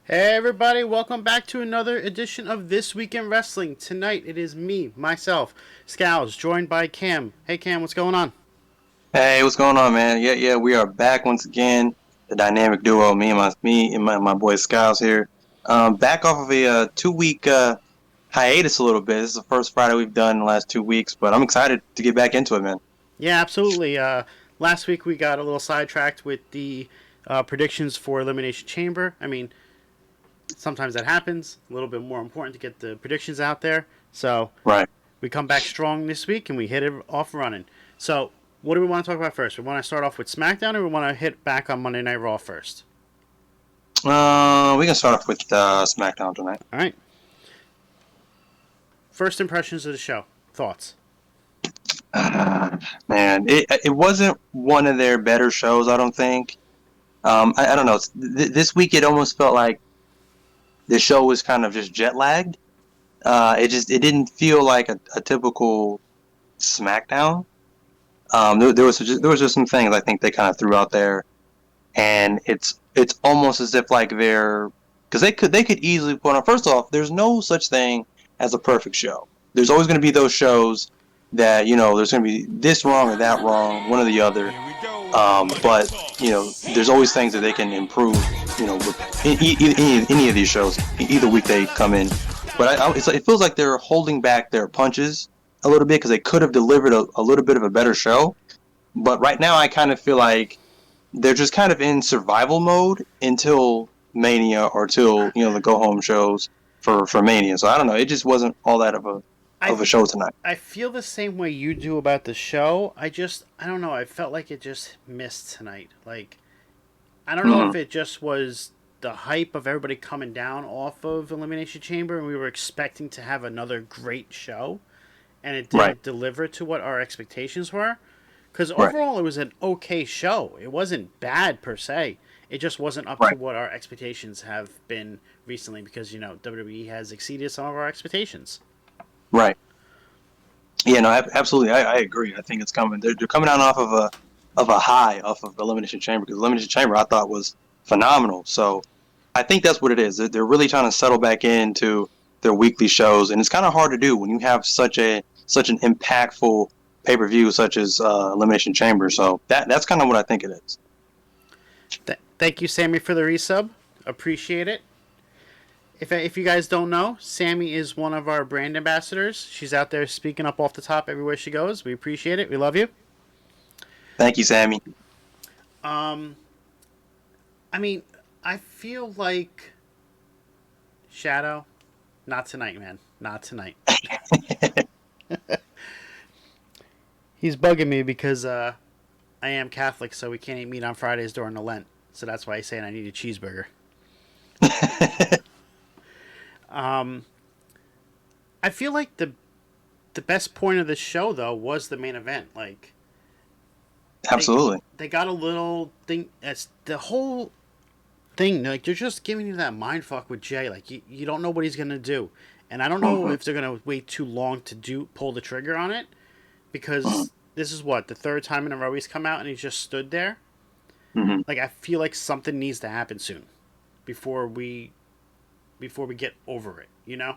Hey everybody, welcome back to another edition of This Week in Wrestling. Tonight it is me, myself, Scows, joined by Cam. Hey Cam, what's going on? Hey, what's going on, man? Yeah, we are back once again. The dynamic duo, me and my boy Skiles here. Back off of a 2 week hiatus a little bit. This is the first Friday we've done in the last 2 weeks, but I'm excited to get back into it, man. Yeah, absolutely. Last week we got a little sidetracked with the predictions for Elimination Chamber. I mean, sometimes that happens. A little bit more important to get the predictions out there. So Right. we come back strong this week and we hit it off running. So what do we want to talk about first? We want to start off with SmackDown, or we want to hit back on Monday Night Raw first? We can start off with SmackDown tonight. All right. First impressions of the show. Thoughts? Uh, Man, it wasn't one of their better shows, I don't think. I don't know. This week it almost felt like the show was kind of just jet lagged. It didn't feel like a typical SmackDown. There was just some things I think they kind of threw out there, and it's almost as if like they're because they could easily put on. First off, there's no such thing as a perfect show. There's always going to be those shows that there's going to be this wrong or that wrong, one or the other. But there's always things that they can improve. With any of these shows, either week they come in. But it feels like they're holding back their punches a little bit because they could have delivered a little bit of a better show. But right now, I kind of feel like they're just kind of in survival mode until Mania or till the go home shows for Mania. So I don't know. It just wasn't all that I of a show tonight. I feel the same way you do about the show. I don't know. I felt like it just missed tonight. Like I don't know Hmm. if it just was the hype of everybody coming down off of Elimination Chamber, and we were expecting to have another great show, and it Right. didn't deliver to what our expectations were. Because Right. overall, it was an okay show. It wasn't bad per se. It just wasn't up to Right. what our expectations have been recently. Because WWE has exceeded some of our expectations. Right. Yeah. No. Absolutely. I agree. I think it's coming. They're coming out off of a high off of Elimination Chamber because Elimination Chamber I thought was phenomenal. So I think that's what it is. They're really trying to settle back into their weekly shows, and it's kind of hard to do when you have such an impactful pay per view such as Elimination Chamber. So that's kind of what I think it is. Thank you, Sammy, for the resub. Appreciate it. If you guys don't know, Sammy is one of our brand ambassadors. She's out there speaking up off the top everywhere she goes. We appreciate it. We love you. Thank you, Sammy. Um, I mean, I feel like Shadow, not tonight, man. Not tonight. He's bugging me because I am Catholic, so we can't eat meat on Fridays during the Lent. So that's why he's saying I need a cheeseburger. Um, I feel like the best point of the show though was the main event. Like they Absolutely. they got a little thing. As the whole thing, like they're just giving you that mind fuck with Jay. Like you don't know what he's gonna do, and I don't know Hmm. if they're gonna wait too long to pull the trigger on it Hmm. because this is what the third time in a row he's come out and he's just stood there. Hmm. Like I feel like something needs to happen soon before we get over it. You know?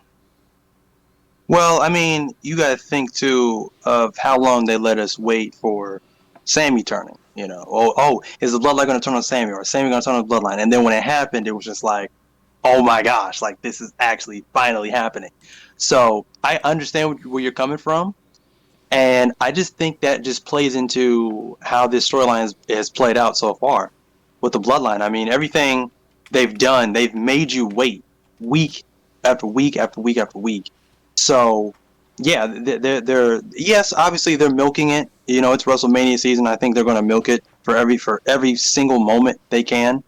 Well, I mean, you got to think too of how long they let us wait for Sammy turning. Is the bloodline going to turn on Sammy, or is Sammy going to turn on the bloodline? And then when it happened, it was just like, oh my gosh, like this is actually finally happening. So I understand where you're coming from, and I just think that just plays into how this storyline has played out so far with the bloodline. I mean, everything they've done, they've made you wait week after week after week after week. So yeah, they're yes, obviously they're milking it. It's WrestleMania season. I think they're going to milk it for every single moment they can.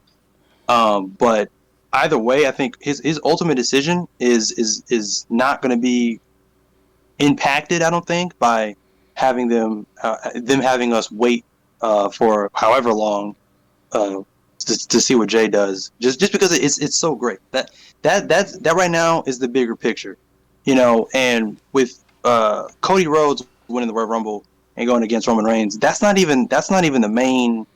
But either way, I think his ultimate decision is not going to be impacted. I don't think by having them having us wait for however long uh, to see what Jay does. Just because it's so great that right now is the bigger picture, And with Cody Rhodes winning the Royal Rumble and going against Roman Reigns, that's not even the main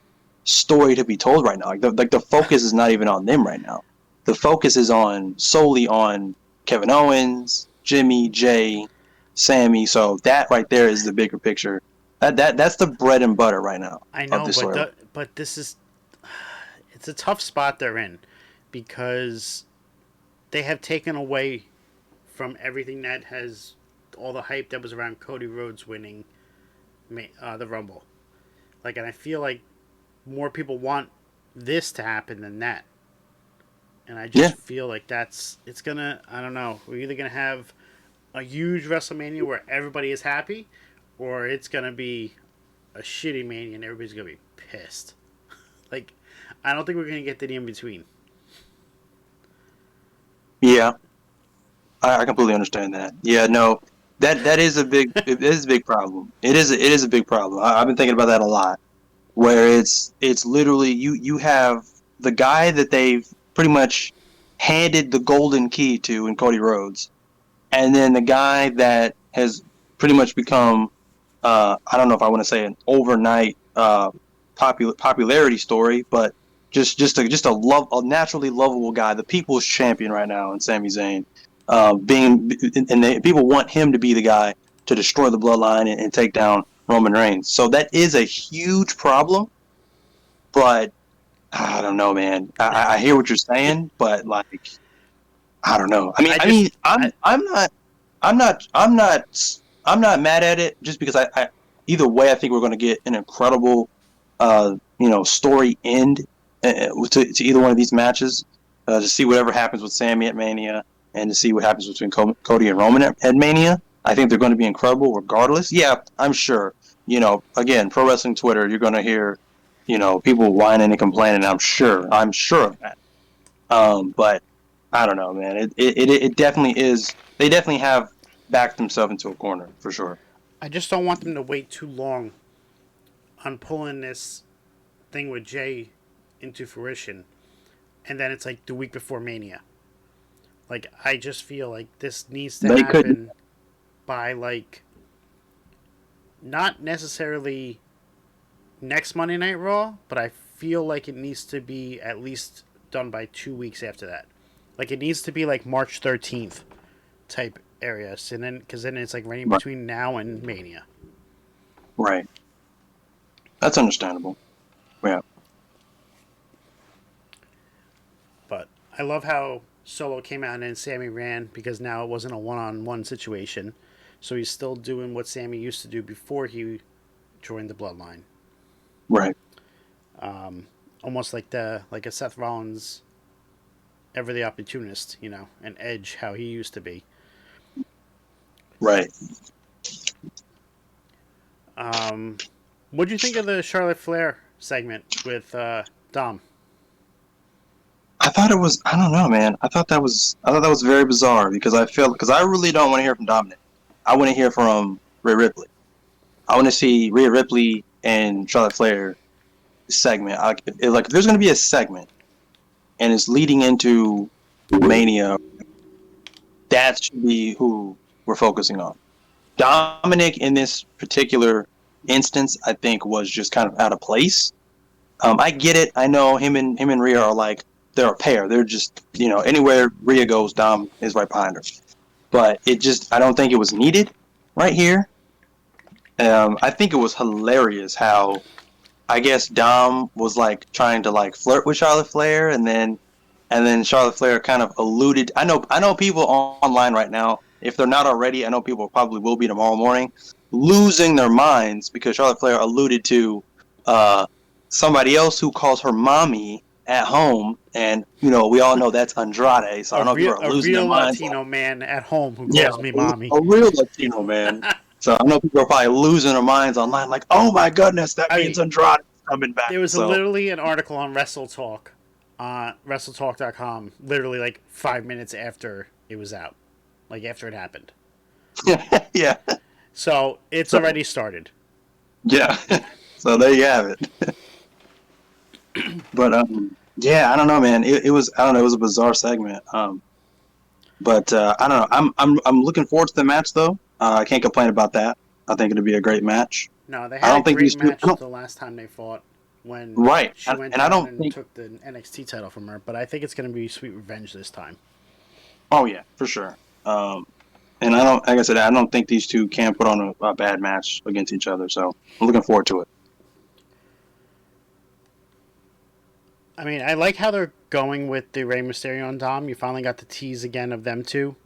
story to be told right now. Like the focus is not even on them right now. the focus is solely on Kevin Owens, Jimmy, Jay, Sammy. So that right there is the bigger picture. That's the bread and butter right now I of know, this story. but this is it's a tough spot they're in because they have taken away from everything that has all the hype that was around Cody Rhodes winning the Rumble. Like, and I feel like more people want this to happen than that. And I just feel like it's gonna, I don't know, we're either gonna have a huge WrestleMania where everybody is happy, or it's gonna be a shitty Mania and everybody's gonna be pissed. Like, I don't think we're gonna get to the in between. Yeah, I completely understand that. Yeah, no, that is a big it is a big problem. It is a big problem. I've been thinking about that a lot. Where it's literally you have the guy that they've pretty much handed the golden key to in Cody Rhodes, and then the guy that has pretty much become I don't know if I want to say an overnight popularity story, but just a naturally lovable guy, the people's champion right now, in Sami Zayn, people want him to be the guy to destroy the bloodline and take down Roman Reigns. So that is a huge problem, but I don't know, man. I hear what you're saying, but like, I don't know. I'm not mad at it just because I either way I think we're going to get an incredible story end to either one of these matches, to see whatever happens with Sammy at Mania and to see what happens between Cody and Roman at Mania. I think they're going to be incredible regardless. Yeah, I'm sure. Again, pro wrestling Twitter, you're going to hear people whining and complaining. I'm sure of that. But I don't know, man. It definitely is. They definitely have backed themselves into a corner for sure. I just don't want them to wait too long on pulling this thing with Jay into fruition, and then it's like the week before Mania. Like, I just feel like this needs to happen by, like, not necessarily next Monday Night Raw, but I feel like it needs to be at least done by 2 weeks after that. Like, it needs to be like March 13th type areas, and then because then it's like right in between now and Mania. Right. That's understandable. Yeah. But I love how Solo came out and Sammy ran because now it wasn't a one-on-one situation. So he's still doing what Sammy used to do before he joined the Bloodline. Right. Almost like a Seth Rollins, ever the opportunist, and Edge, how he used to be. Right. What'd you think of the Charlotte Flair segment with Dom? I thought it was. I don't know, man. I thought that was very bizarre because I really don't want to hear from Dominic. I want to hear from Rhea Ripley. I want to see Rhea Ripley and Charlotte Flair segment. If there's going to be a segment and it's leading into Mania, that should be who we're focusing on. Dominic in this particular instance, I think, was just kind of out of place. I get it. I know him and Rhea are like, they're a pair. They're just, anywhere Rhea goes, Dom is right behind her. But I don't think it was needed right here. I think it was hilarious how, I guess Dom was like trying to like flirt with Charlotte Flair, and then Charlotte Flair kind of alluded. I know people online right now, if they're not already, I know people probably will be tomorrow morning, losing their minds because Charlotte Flair alluded to somebody else who calls her mommy at home, and we all know that's Andrade. So I don't know if people are losing their minds. A real Latino man at home who calls me mommy. A real Latino man. So I know people are probably losing their minds online, like, oh my goodness, that means Andrade is coming back. There was literally an article on WrestleTalk, WrestleTalk.com, literally like 5 minutes after it was out, like after it happened. Yeah. So it's already started. Yeah. So there you have it. But yeah, I don't know, man. It was it was a bizarre segment. But I don't know. I'm looking forward to the match though. I can't complain about that. I think it'll be a great match. No, they had a great match the last time they fought. when Right, she went and I down don't and think. took the NXT title from her. But I think it's going to be Sweet Revenge this time. Oh yeah, for sure. And I don't, like I said, I don't think these two can put on a bad match against each other. So I'm looking forward to it. I mean, I like how they're going with the Rey Mysterio and Dom. You finally got the tease again of them two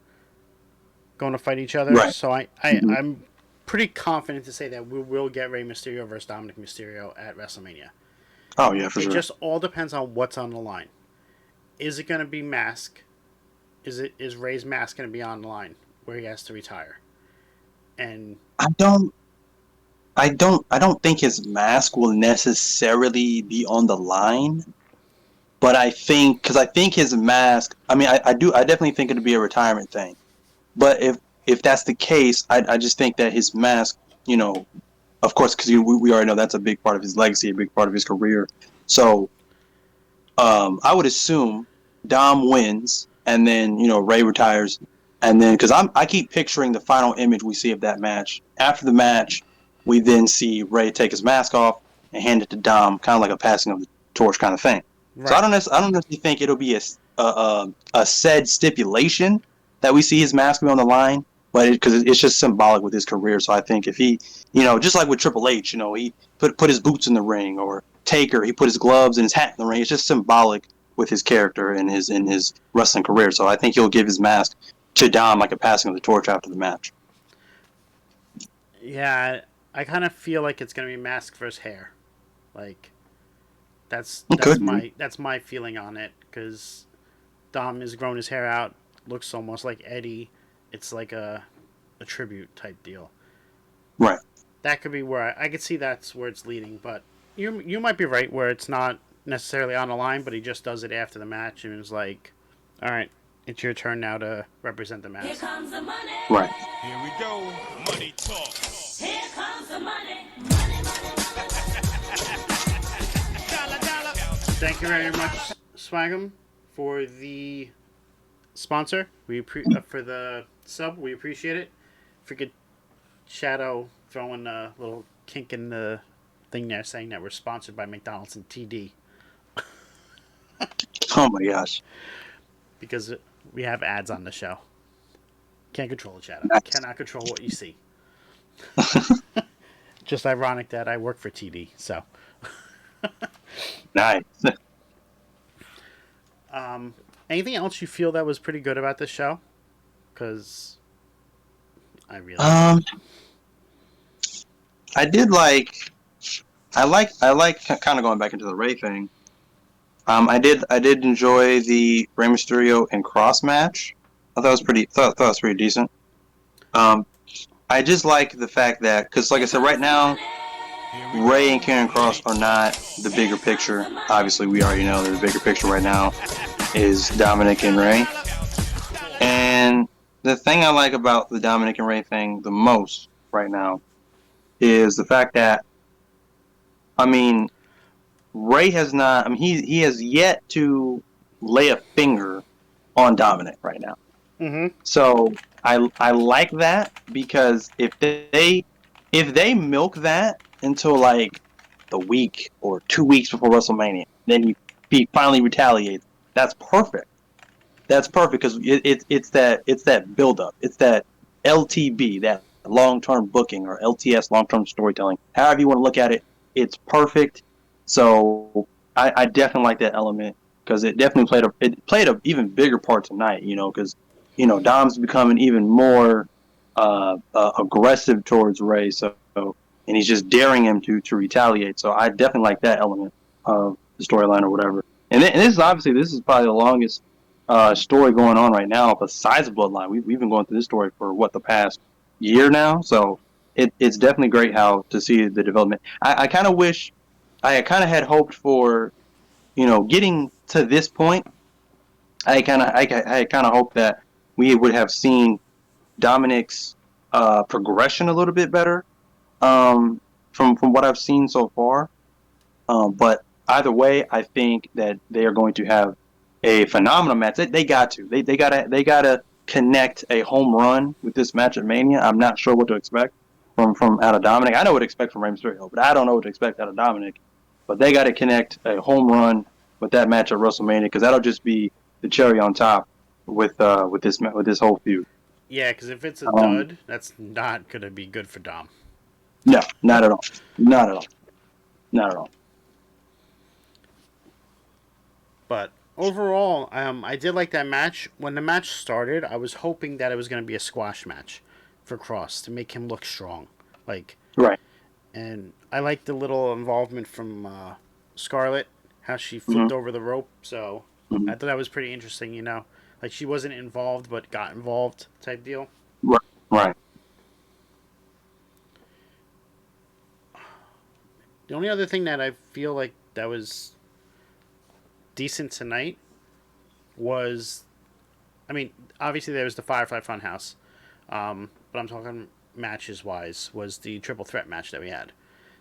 going to fight each other. Right. So Hmm. I'm pretty confident to say that we will get Rey Mysterio versus Dominic Mysterio at WrestleMania. Oh yeah, for It sure. just all depends on what's on the line. Is it going to be mask? Is Ray's mask going to be on the line where he has to retire? And I don't. I don't think his mask will necessarily be on the line, but I think because I think his mask. I mean, I do. I definitely think it'd be a retirement thing. But if that's the case, I just think that his mask, you know, of course, because we already know that's a big part of his legacy, a big part of his career. So I would assume Dom wins, and then Ray retires, and then because I keep picturing the final image we see of that match. After the match, we then see Ray take his mask off and hand it to Dom, kind of like a passing of the torch kind of thing. So right, I don't necessarily think it'll be a said stipulation that we see his mask be on the line, but because it's just symbolic with his career. So I think if he, just like with Triple H, he put his boots in the ring, or Taker, he put his gloves and his hat in the ring. It's just symbolic with his character and his wrestling career. So I think he'll give his mask to Dom like a passing of the torch after the match. yeah, I kind of feel like it's going to be mask versus hair. Like It could be. that's my feeling on it because Dom has grown his hair out, looks almost like Eddie. It's like a tribute type deal. Right. That could be where I could see that's where it's leading. But you might be right where it's not necessarily on the line, but he just does it after the match and is like, "All right, it's your turn now to represent the Here mask." comes the money. Right. Here we go. Money talk. Here comes the money. Money, money, Dollar, dollar. Thank you very much, Swagum, for the sponsor. For the sub. We appreciate it. Forget Shadow throwing a little kink in the thing there, saying that we're sponsored by McDonald's and TD Oh my gosh. because we have ads on the show. Can't control it, Shadow. Nice. Cannot control what you see. Just ironic that I work for TD. So, Nice. anything else you feel that was pretty good about this show? Because I really Um, I did like. I like kind of going back into the Ray thing. I did enjoy the Rey Mysterio and Cross match. I thought it was pretty. Thought it was pretty decent. Um, I just like the fact that because, like I said, right now Ray and Karen Cross are not the bigger picture. Obviously, we already know that the bigger picture right now is Dominic and Ray. And the thing I like about the Dominic and Ray thing the most right now is the fact that, I mean, Ray has not. I mean, he has yet to lay a finger on Dominic right now. Mm-hmm. So I like that because if they milk that until like the week or 2 weeks before WrestleMania, then he finally retaliates. That's perfect. That's perfect because it's that build up. It's that LTB, that long term booking, or LTS, long term storytelling. However you want to look at it, it's perfect. So I definitely like that element because it definitely played a even bigger part tonight. Because Dom's becoming even more aggressive towards Ray. So and he's just daring him to retaliate. So I definitely like that element of the storyline or whatever. And this is probably the longest story going on right now besides Bloodline. We've been going through this story for the past year now. So it's definitely great how to see the development. I kind of wish I kind of had hoped for getting to this point. I kind of hoped that we would have seen Dominic's progression a little bit better from what I've seen so far. But either way, I think that they are going to have a phenomenal match. They got to. They gotta connect a home run with this match at Mania. I'm not sure what to expect from out of Dominic. I know what to expect from Rey Mysterio, but I don't know what to expect out of Dominic. but they got to connect a home run with that match at WrestleMania because that'll just be the cherry on top with this whole feud. Yeah, because if it's a Um, dud, that's not gonna be good for Dom. No, not at all. Not at all. Not at all. But overall, I did like that match. When the match started, I was hoping that it was gonna be a squash match for Cross to make him look strong. Like, Right. and I liked the little involvement from Scarlett, how she flipped Mhm. over the rope. So Mhm. I thought that was pretty interesting. Like she wasn't involved but got involved type deal. Right. Right. The only other thing that I feel like that was decent tonight was, I mean, obviously there was the Firefly Funhouse, but I'm talking matches wise, was the triple threat match that we had.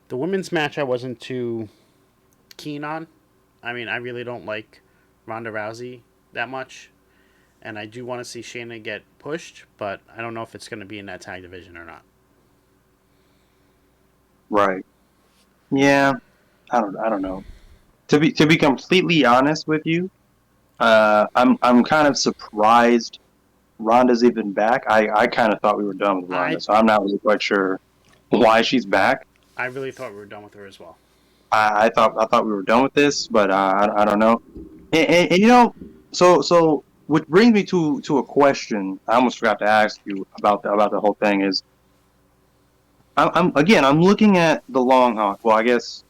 The women's match I wasn't too keen on. I mean, I really don't like Ronda Rousey that much, and I do want to see Shayna get pushed, but I don't know if it's going to be in that tag division or not. Right. Yeah. I don't know. To be completely honest with you, I'm kind of surprised Ronda's even back. I kind of thought we were done with Ronda, I so I'm not really quite sure why she's back. I really thought we were done with her as well. I thought we were done with this, but I don't know. And you know, so which brings me to a question I almost forgot to ask you about the whole thing is I'm looking at the long haul. Well, I guess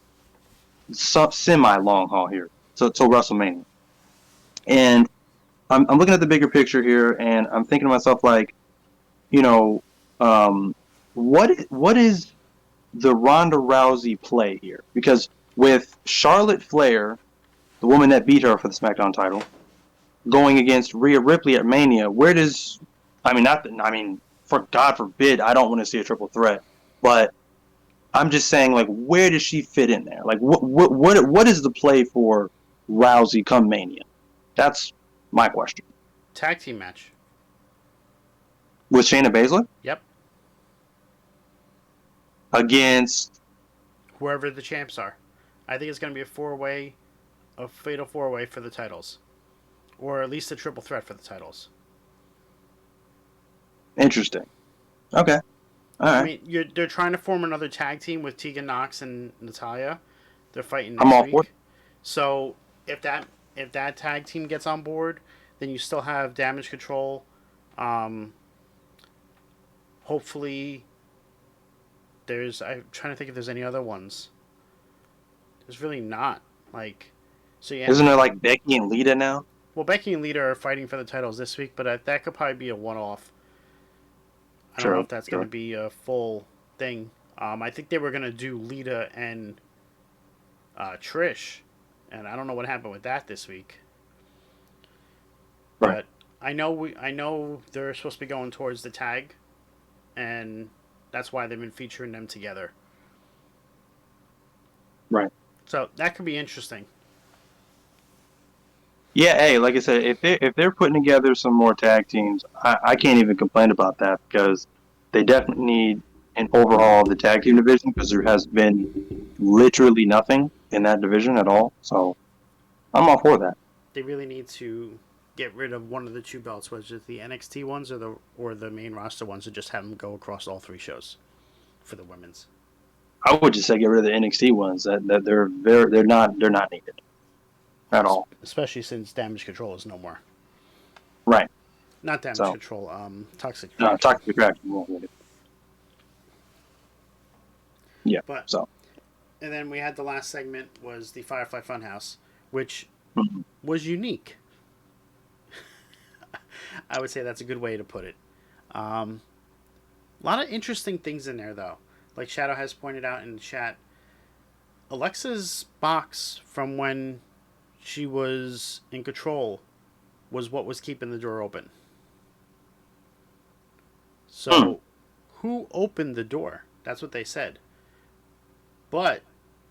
semi long haul here. So WrestleMania, and I'm looking at the bigger picture here, and I'm thinking to myself like, you know, um, what is the Ronda Rousey play here? Because with Charlotte Flair, the woman that beat her for the SmackDown title, going against Rhea Ripley at Mania, where does I mean not I mean for God forbid I don't want to see a triple threat, but I'm just saying like where does she fit in there? Like what is the play for Rousey come Mania? That's my question. Tag team match. With Shayna Baszler Yep. against Whoever the champs are. I think it's going to be a fatal four way for the titles, or at least a triple threat for the titles. interesting. Okay. All I right. mean, they're trying to form another tag team with Tegan Knox and Natalia. They're fighting I'm next all for it. week. So if that tag team gets on board, then you still have Damage Control. Um, hopefully, I'm trying to think if there's any other ones. There's really not. Like, so yeah. Isn't there like Becky and Lita now? Well, Becky and Lita are fighting for the titles this week, but that could probably be a one-off. I don't know Sure. if that's Sure. going to be a full thing. I think they were going to do Lita and Trish, and I don't know what happened with that this week. Right. But I know they're supposed to be going towards the tag, and that's why they've been featuring them together. Right. So that could be interesting. Yeah, hey, like I said, if they're putting together some more tag teams, I can't even complain about that because they definitely need an overhaul of the tag team division because there has been literally nothing in that division at all. So I'm all for that. They really need to get rid of one of the two belts, whether it's the NXT ones or the main roster ones, and just have them go across all three shows for the women's. I would just say get rid of the NXT ones. That they're not needed at all. Especially since Damage Control is no more. Right. Not Damage So- Control, Toxic. Talk to the crack. You won't get it. Yeah. But So. and then we had the last segment was the Firefly Funhouse, which Mhm. was unique. I would say that's a good way to put it. A lot of interesting things in there, though. Like Shadow has pointed out in the chat, Alexa's box from when she was in control was what was keeping the door open. So, who opened the door? That's what they said. But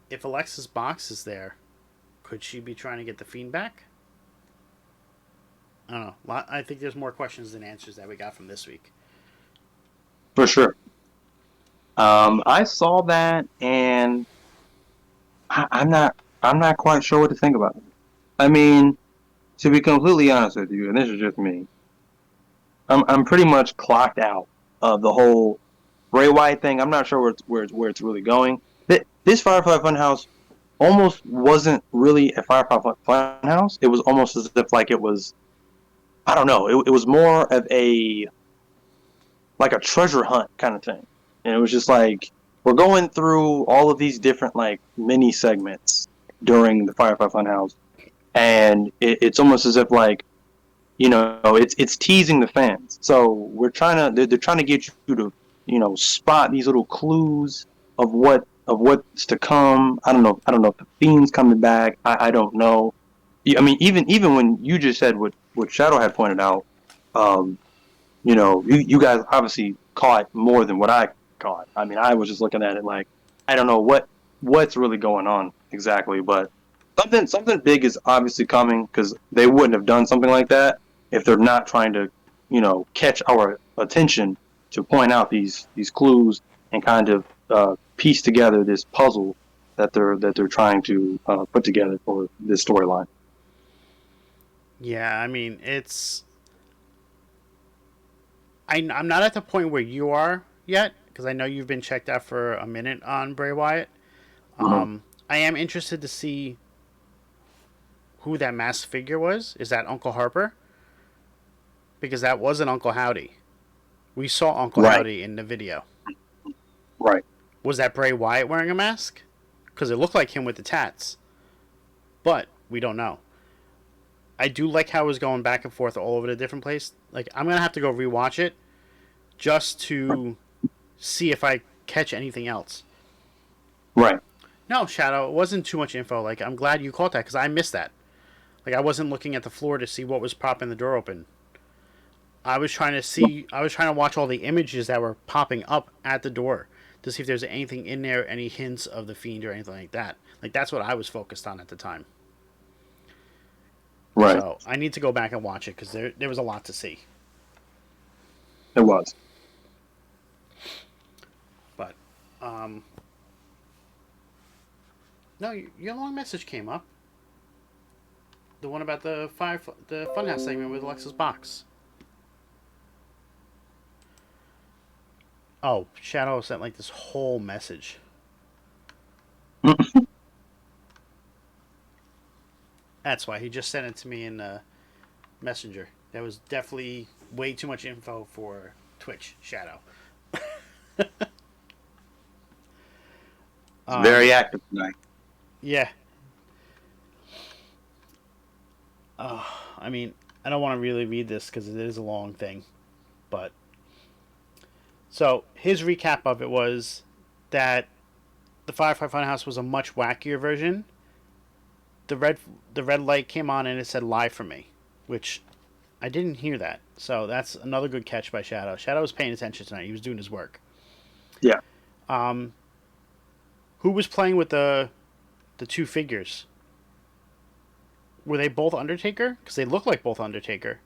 if Alexa's box is there, could she be trying to get the Fiend back? I don't know. I think there's more questions than answers that we got from this week. For sure. I saw that and I'm not quite sure what to think about it. I mean, to be completely honest with you, and this is just me, I'm pretty much clocked out of the whole Bray Wyatt thing. I'm not sure where it's really going. This Firefly Funhouse almost wasn't really a Firefly Funhouse. It was almost as if like it was, I don't know. It was more of a like a treasure hunt kind of thing, and it was just like we're going through all of these different like mini segments during the Firefly Funhouse, and it's almost as if like it's teasing the fans. So they're trying to get you to spot these little clues of what's to come. I don't know if the Fiend's coming back. I don't know. I mean, even when you just said what Shadow had pointed out, um, you guys obviously caught more than what I caught. I mean, I was just looking at it like I don't know what's really going on exactly, but something big is obviously coming because they wouldn't have done something like that if they're not trying to, catch our attention to point out these clues and kind of piece together this puzzle that they're trying to put together for this storyline. Yeah, I mean, I'm not at the point where you are yet because I know you've been checked out for a minute on Bray Wyatt. Mm-hmm. I am interested to see who that masked figure was. Is that Uncle Harper? Because that wasn't Uncle Howdy. We saw Uncle Right. Howdy in the video. Right. Was that Bray Wyatt wearing a mask? Because it looked like him with the tats. But we don't know. I do like how it was going back and forth all over the different place. Like, I'm going to have to go rewatch it just to see if I catch anything else. Right. No, Shadow, it wasn't too much info. Like, I'm glad you caught that because I missed that. Like, I wasn't looking at the floor to see what was propping the door open. I was trying to watch all the images that were popping up at the door to see if there's anything in there, any hints of the Fiend or anything like that. Like, that's what I was focused on at the time. Right. So, I need to go back and watch it because there was a lot to see. It was. But, no, your long message came up. The one about the Funhouse segment with Alexa's box. Oh, Shadow sent like this whole message. That's why he just sent it to me in Messenger. That was definitely way too much info for Twitch, Shadow. Very active tonight. Yeah. I mean, I don't want to really read this because it is a long thing, but so his recap of it was that the Firefly Funhouse was a much wackier version. The red light came on and it said "Lie for me," which I didn't hear that. So that's another good catch by Shadow. Shadow was paying attention tonight. He was doing his work. Yeah. Who was playing with the two figures? Were they both Undertaker? Because they look like both Undertaker.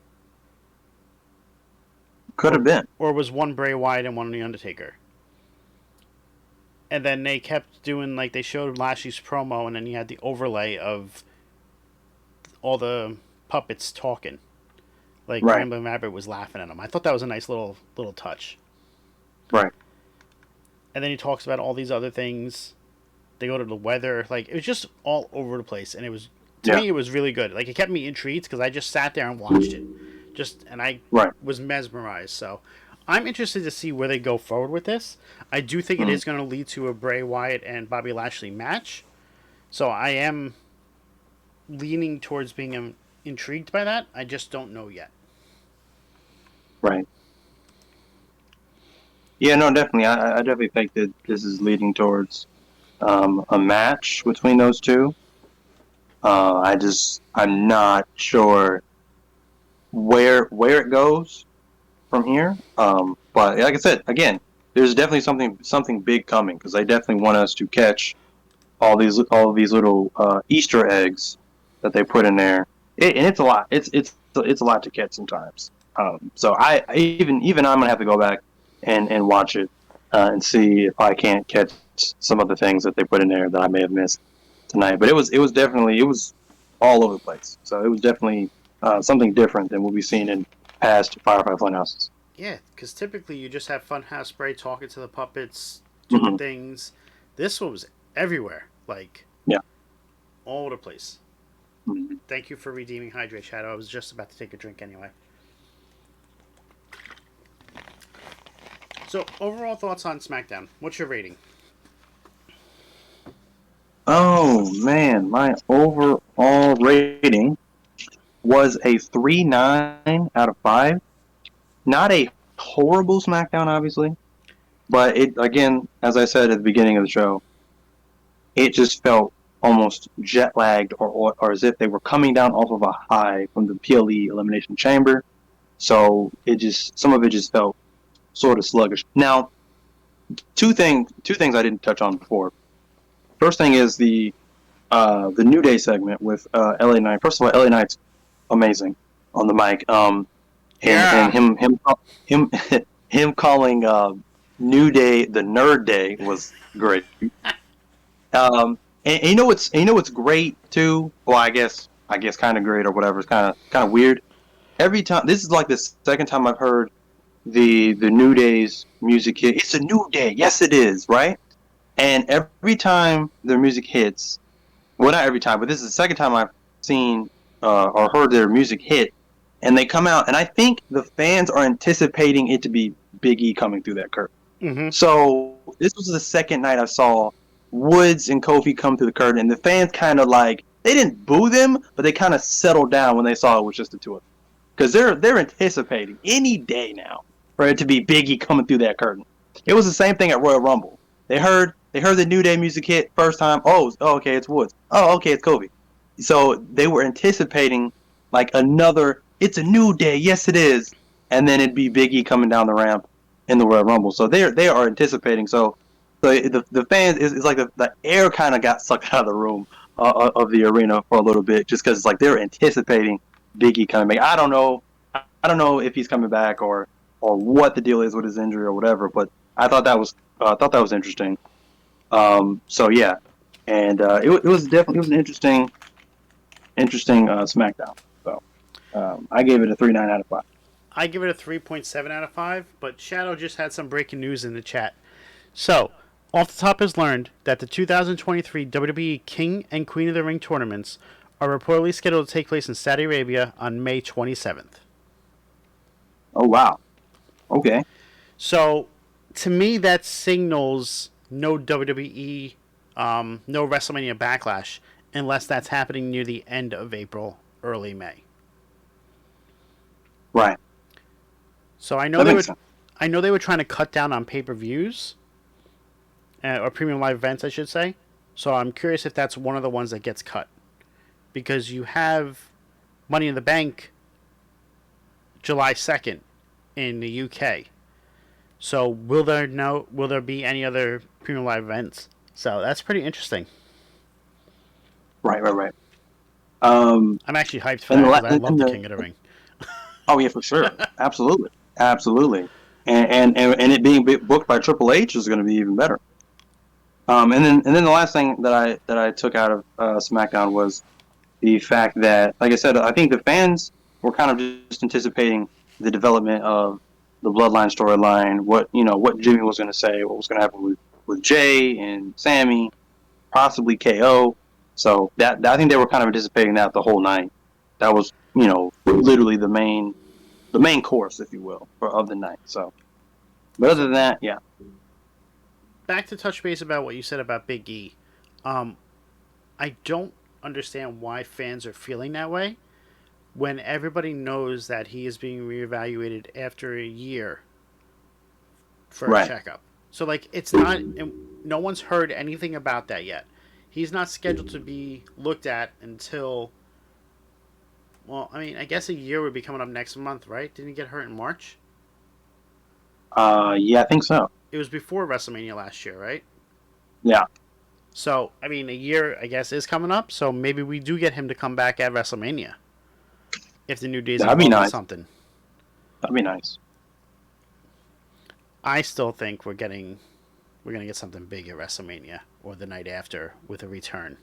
Could have been. Or was one Bray Wyatt and one the Undertaker? And then they kept doing, like, they showed Lashley's promo, and then you had the overlay of all the puppets talking. Like, Right. Ramblin' Rabbit was laughing at him. I thought that was a nice little touch. Right. And then he talks about all these other things. They go to the weather. Like, it was just all over the place. And it was, to me, it was really good. Like, it kept me intrigued because I just sat there and watched it. And I Right. was mesmerized. So, I'm interested to see where they go forward with this. I do think it is going to lead to a Bray Wyatt and Bobby Lashley match. So, I am leaning towards being intrigued by that. I just don't know yet. Right. Yeah, no, definitely. I definitely think that this is leading towards a match between those two. I'm not sure where it goes from here. But like I said, again, there's definitely something big coming because they definitely want us to catch all these little Easter eggs that they put in there, and it's a lot. It's a lot to catch sometimes. So even I'm gonna have to go back and watch it and see if I can't catch some of the things that they put in there that I may have missed. tonight. But it was definitely, it was all over the place. So it was definitely something different than what we've seen in past Firefly Funhouses. Yeah, because typically you just have Funhouse Spray talking to the puppets, doing Hmm. things. This one was everywhere, like Yeah. all over the place. Mhm. Thank you for redeeming Hydrate Shadow. I was just about to take a drink anyway. So, overall thoughts on SmackDown. What's your rating? Oh man, my overall rating was a 3.9 out of 5. Not a horrible SmackDown, obviously, but it, again, as I said at the beginning of the show, it just felt almost jet lagged, or as if they were coming down off of a high from the PLE Elimination Chamber. So it just, some of it just felt sort of sluggish. Now, two things I didn't touch on before. First thing is the New Day segment with LA Knight. First of all, LA Knight's amazing on the mic. And him him calling New Day the Nerd Day was great. And you know what's great too. Well, I guess kind of great or whatever. It's kind of weird. Every time, this is like the second time I've heard the New Day's music hit. It's a new day. Yes, it is. Right. And every time their music hits, well, not every time, but this is the second time I've seen or heard their music hit, and they come out, and I think the fans are anticipating it to be Big E coming through that curtain. Mm-hmm. So this was the second night I saw Woods and Kofi come through the curtain, and the fans kind of like, they didn't boo them, but they kind of settled down when they saw it was just the two of them, because they're anticipating any day now for it to be Big E coming through that curtain. It was the same thing at Royal Rumble. They heard the New Day music hit first time. Oh, okay, it's Woods. Oh, okay, it's Kobe. So they were anticipating like another. It's a new day. Yes, it is. And then it'd be Big E coming down the ramp in the Royal Rumble. So they are anticipating. So the fans is like the air kind of got sucked out of the room of the arena for a little bit, just because it's like they're anticipating Big E coming back. I don't know if he's coming back or what the deal is with his injury or whatever. But I thought that was interesting. So yeah, and it was definitely, it was an interesting SmackDown. So I gave it a 3.9 out of 5. I give it a 3.7 out of 5, but Shadow just had some breaking news in the chat. So, Off the Top has learned that the 2023 WWE King and Queen of the Ring tournaments are reportedly scheduled to take place in Saudi Arabia on May 27th. Oh wow, okay, So, to me, that signals no WWE, no WrestleMania Backlash, unless that's happening near the end of April, early May. right. So I know That they makes were, sense. I know they were trying to cut down on pay-per-views, or premium live events, I should say. So I'm curious if that's one of the ones that gets cut, because you have Money in the Bank July 2nd in the UK. So will there be any other premium live events? So that's pretty interesting. Right. Um, I'm actually hyped for and that the, la- because I love and the the King of the Ring. oh yeah, for sure, absolutely, and it being booked by Triple H is going to be even better. And then the last thing that I took out of SmackDown was the fact that, like I said, I think the fans were kind of just anticipating the development of the Bloodline storyline, what Jimmy was going to say, what was going to happen with Jay and Sammy, possibly KO. So that I think they were kind of anticipating that the whole night. That was literally the main course, if you will, of the night. So, but other than that, yeah, Back to touch base about what you said about Big E. Um, I don't understand why fans are feeling that way when everybody knows that he is being reevaluated after a year for a right, checkup. So like it's not no one's heard anything about that yet. He's not scheduled to be looked at until, well, I mean, I guess a year would be coming up next month, right? Didn't he get hurt in March? yeah, I think so. It was before WrestleMania last year, right? Yeah, So, I mean, a year, I guess, is coming up. So maybe we do get him to come back at WrestleMania if the New Day's that'd be involved in nice. something. That'd be nice. I still think we're gonna get something big at WrestleMania or the night after with a return.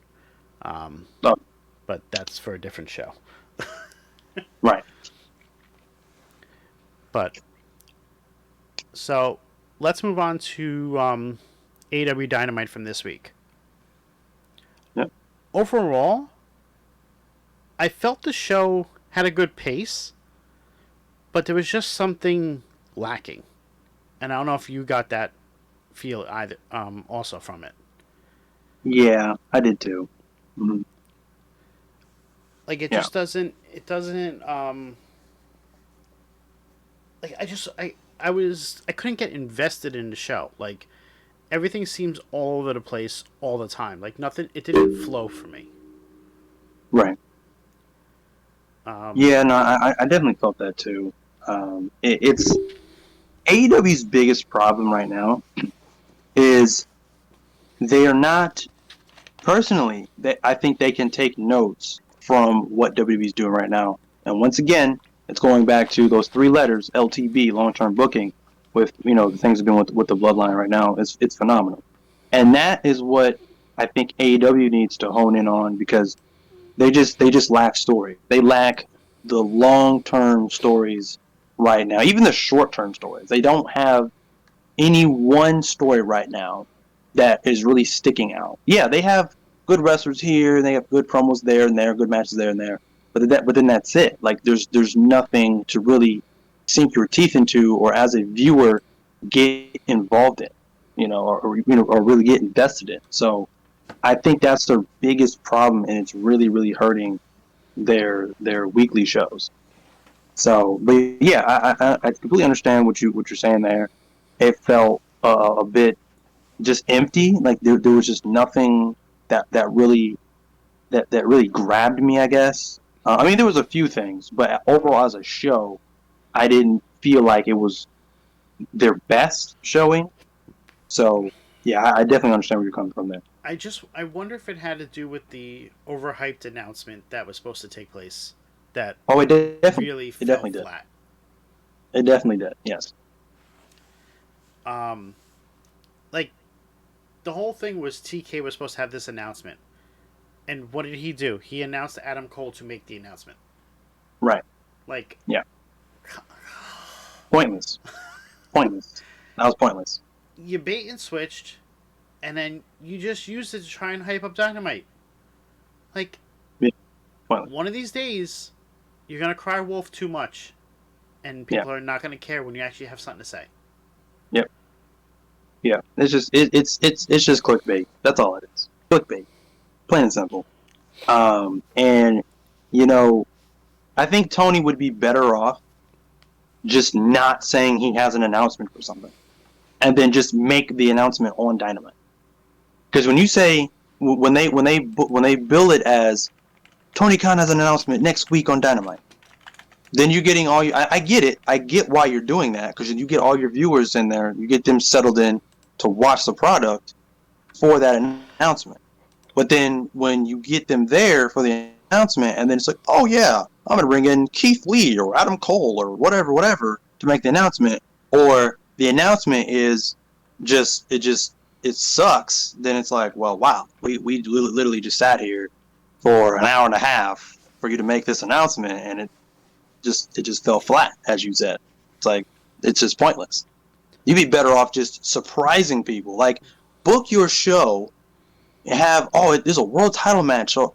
Um, Oh, but that's for a different show. right. But so let's move on to AW Dynamite from this week. Yep. Overall, I felt the show had a good pace, but there was just something lacking, and I don't know if you got that feel either. Also from it, Yeah, I did too. Mhm. like it Yeah. just doesn't. It doesn't. Like I couldn't get invested in the show. Like everything seems all over the place all the time. Like nothing. It didn't flow for me. Right. Um, Yeah, no, I definitely felt that too. It's AEW's biggest problem right now is they are not personally. I think they can take notes from what WWE's doing right now. And once again, it's going back to those three letters, LTB, long term booking, with the things have been with the bloodline right now. It's phenomenal, and that is what I think AEW needs to hone in on because they just lack story. They lack the long term stories right now, even the short term stories. They don't have any one story right now that is really sticking out. Yeah, they have good wrestlers here, and they have good promos there and there, good matches there and there. But then that's it. Like there's nothing to really sink your teeth into, or as a viewer get involved in, or really get invested in. So I think that's their biggest problem, and it's really really hurting their weekly shows. So, but yeah, I completely understand what you're saying there. It felt a bit just empty. Like there was just nothing that really grabbed me. I guess. I mean, there was a few things, but overall, as a show, I didn't feel like it was their best showing. So, yeah, I definitely understand where you're coming from there. I wonder if it had to do with the overhyped announcement that was supposed to take place that Oh, really it fell definitely did. flat. It definitely did. Yes. Um, like the whole thing was TK was supposed to have this announcement, and what did he do? He announced Adam Cole to make the announcement. Right. Like, Yeah. Pointless. Pointless. That was pointless. you bait and switched, and then you just used it to try and hype up Dynamite. Like, Yeah. Pointless. one of these days, you're gonna cry wolf too much, and people are not gonna care when you actually have something to say. Yep. Yeah. It's just clickbait. That's all it is. Clickbait. Plain and simple. And you know, I think Tony would be better off just not saying he has an announcement for something, and then just make the announcement on Dynamite. Because when you say when they bill it as Tony Khan has an announcement next week on Dynamite, then you're getting all you. I get it. I get why you're doing that because you get all your viewers in there. You get them settled in to watch the product for that announcement. But then when you get them there for the announcement, and then it's like, oh yeah, I'm gonna bring in Keith Lee or Adam Cole or whatever to make the announcement, or the announcement is it sucks. Then it's like, well, wow, we literally just sat here for an hour and a half for you to make this announcement, and it just fell flat, as you said. It's like it's just pointless. You'd be better off just surprising people, like book your show. Have there's a world title match, so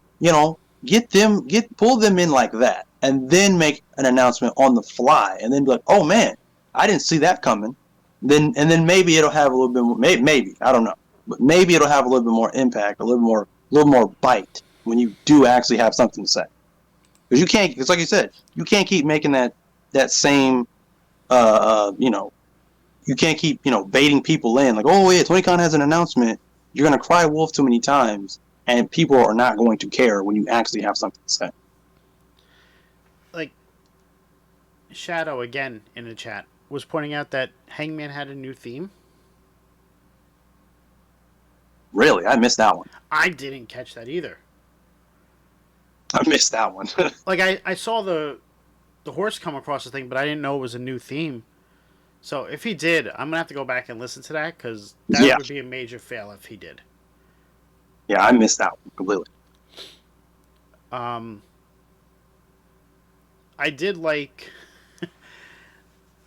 pull them in like that, and then make an announcement on the fly, and then be like, oh man, I didn't see that coming. Then maybe it'll have a little bit more, maybe I don't know, but maybe it'll have a little bit more impact, a little more bite when you do actually have something to say. Because you can't, it's like you said, you can't keep making that same you can't keep baiting people in like, oh yeah, Tony Khan has an announcement. You're going to cry wolf too many times, and people are not going to care when you actually have something to say. Like, Shadow, again, in the chat, was pointing out that Hangman had a new theme. Really? I missed that one. I didn't catch that either. I missed that one. Like, I saw the horse come across the thing, but I didn't know it was a new theme. So if he did, I'm gonna have to go back and listen to that because that would be a major fail if he did. Yeah, I missed that one completely. Um, I did like.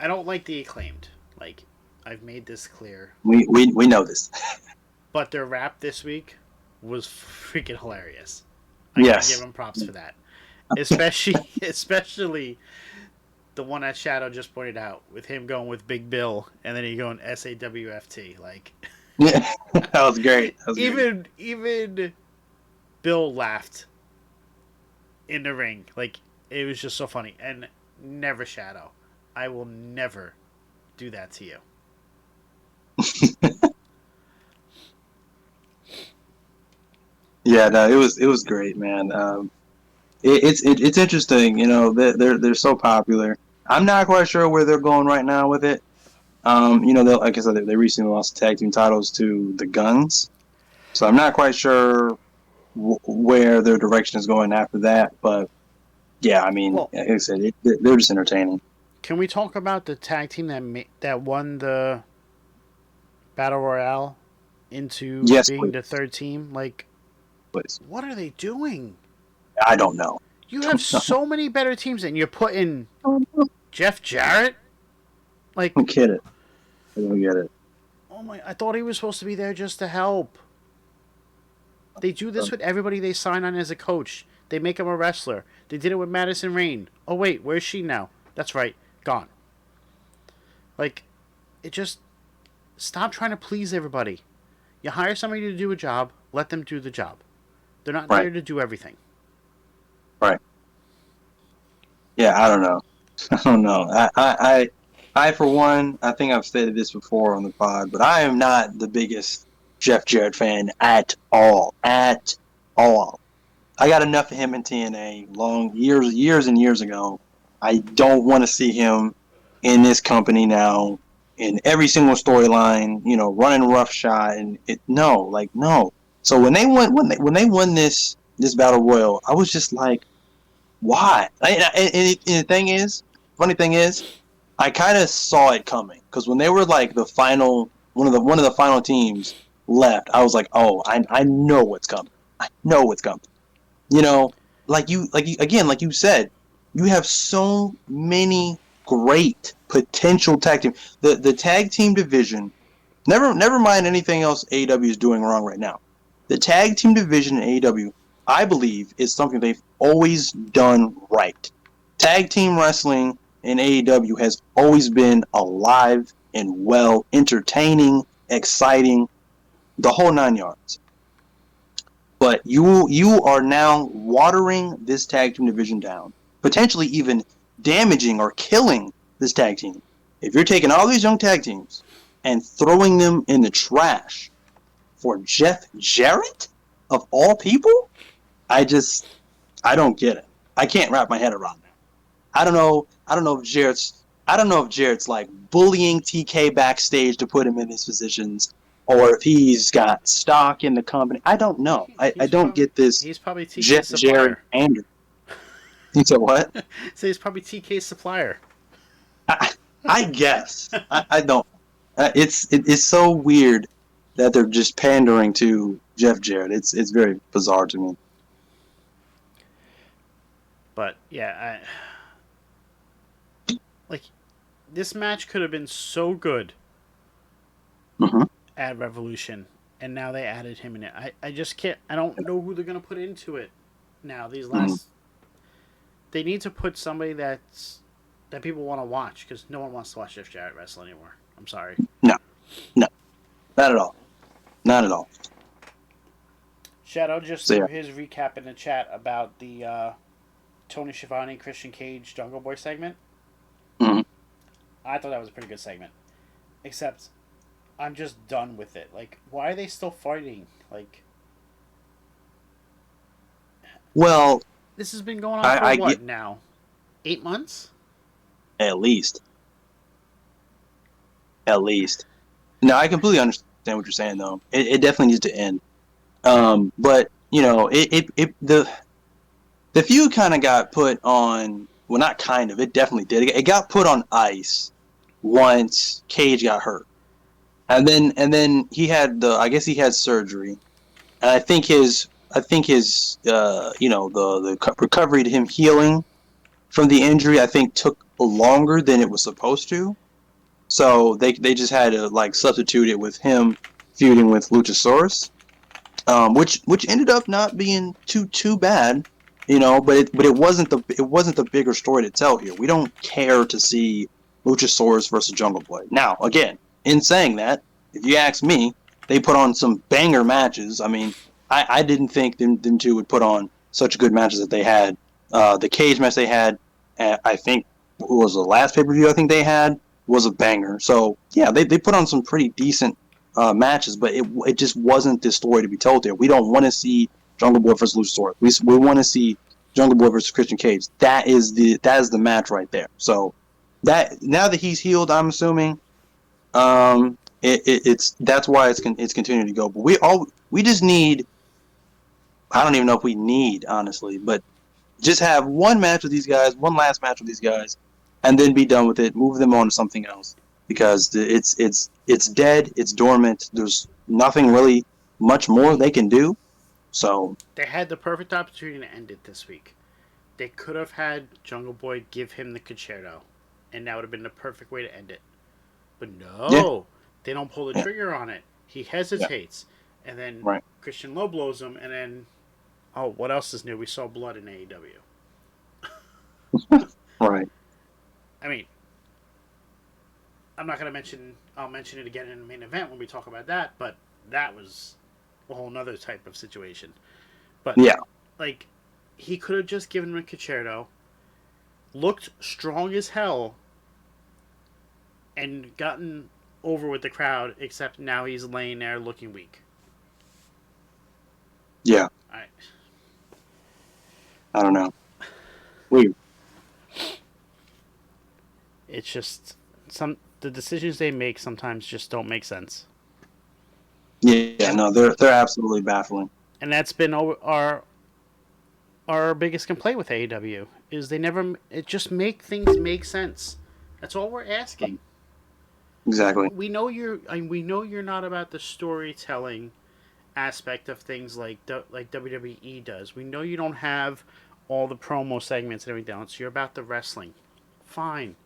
I don't like the Acclaimed. Like, I've made this clear. We know this. But their rap this week was freaking hilarious. I gotta give Yes. them props for that. Especially the one that Shadow just pointed out with him going with Big Bill and then he going SAWFT. Like Yeah, that was great. That was great. even Bill laughed in the ring. Like it was just so funny. And never Shadow. I will never do that to you. Yeah, no, it was great, man. It's interesting, you know, they're so popular. I'm not quite sure where they're going right now with it. You know, like I said, they recently lost the tag team titles to the Guns, so I'm not quite sure where their direction is going after that. But yeah, I mean, Well, like I said, they're just entertaining. can we talk about the tag team that won the Battle Royale into Yes, being please, the third team? Like, please. what are they doing? I don't know. You have so many better teams, and you're putting Jeff Jarrett. Like, I don't get it. I don't get it. oh my! I thought he was supposed to be there just to help. They do this with everybody they sign on as a coach. They make him a wrestler. They did it with Madison Rain. Oh wait, where's she now? That's right, gone. Like, it just stop trying to please everybody. You hire somebody to do a job, let them do the job. They're not Right. there to do everything. Right. Yeah, I don't know. I don't know. I for one, I think I've stated this before on the pod, but I am not the biggest Jeff Jarrett fan at all. At all. I got enough of him in TNA years and years ago. I don't want to see him in this company now in every single storyline, you know, running roughshod and no. So when they won this battle royal, I was just like, why? And the thing is, funny thing is, I kind of saw it coming because when they were like the final one of the final teams left, I was like, oh, I know what's coming. I know what's coming. You know, like you said, you have so many great potential tag team. The tag team division, never mind anything else AEW is doing wrong right now. The tag team division in AEW, I believe, is something they've always done right. Tag team wrestling in AEW has always been alive and well, entertaining, exciting, the whole 9 yards. But you are now watering this tag team division down, potentially even damaging or killing this tag team. If you're taking all these young tag teams and throwing them in the trash for Jeff Jarrett of all people, I don't get it. I can't wrap my head around that. I don't know if Jarrett's like bullying TK backstage to put him in these positions, or if he's got stock in the company. I don't know. I don't get this He's probably TK's Jeff supplier. Jarrett anger. You said what? So he's probably TK's supplier. I guess. I don't. It's so weird that they're just pandering to Jeff Jarrett. It's very bizarre to me. But yeah, like this match could have been so good Mhm. at Revolution, and now they added him in it. I just can't. I don't know who they're gonna put into it now. These last, they need to put somebody that people want to watch because no one wants to watch Jeff Jarrett wrestle anymore. I'm sorry. No, not at all. Not at all. Shadow just So, threw yeah. his recap in the chat about the Tony Schiavone, Christian Cage, Jungle Boy segment. Mhm. I thought that was a pretty good segment. Except, I'm just done with it. Like, why are they still fighting? Like, Well, this has been going on for I what get- now? 8 months? at least. At least. No, I completely understand what you're saying, though. It definitely needs to end. But you know, the feud kind of got put on. Well, not kind of. It definitely did. It got put on ice once Cage got hurt, and then he had I guess he had surgery, and I think his I think his the recovery to him healing from the injury, I think, took longer than it was supposed to. So they just had to like substitute it with him feuding with Luchasaurus, which ended up not being too bad, but it wasn't the bigger story to tell here. We don't care to see Luchasaurus versus Jungle Boy. Now, again, in saying that, if you ask me, they put on some banger matches. I mean, I didn't think them two would put on such good matches that they had. The cage match they had, I think, it was the last pay per view I think they had was a banger. So yeah, they put on some pretty decent matches, but it just wasn't the story to be told there. We don't want to see Jungle Boy versus Luchasaurus. We want to see Jungle Boy versus Christian Cage. That is the match right there. So that now that he's healed, I'm assuming, it's that's why it's continuing to go. But we just need. I don't even know if we need, honestly, but just have one match with these guys, one last match with these guys, and then be done with it. Move them on to something else because it's dead. It's dormant. There's nothing really much more they can do. So They had the perfect opportunity to end it this week. They could have had Jungle Boy give him the concerto, and that would have been the perfect way to end it. But no, they don't pull the trigger on it. He hesitates, and then Right. Christian low blows him, and then what else is new? We saw blood in AEW. right, I mean, I'm not gonna mention. I'll mention it again in the main event when we talk about that. But that was a whole nother type of situation. But yeah, like, he could have just given him a concerto, looked strong as hell, and gotten over with the crowd. Except now he's laying there looking weak. yeah. I don't know. Weird. It's just the decisions they make sometimes just don't make sense. Yeah, no, they're absolutely baffling. And that's been our biggest complaint with AEW is they never it just make things make sense. That's all we're asking. Exactly. We know you're not about the storytelling aspect of things like WWE does. We know you don't have all the promo segments and everything else. You're about the wrestling. Fine.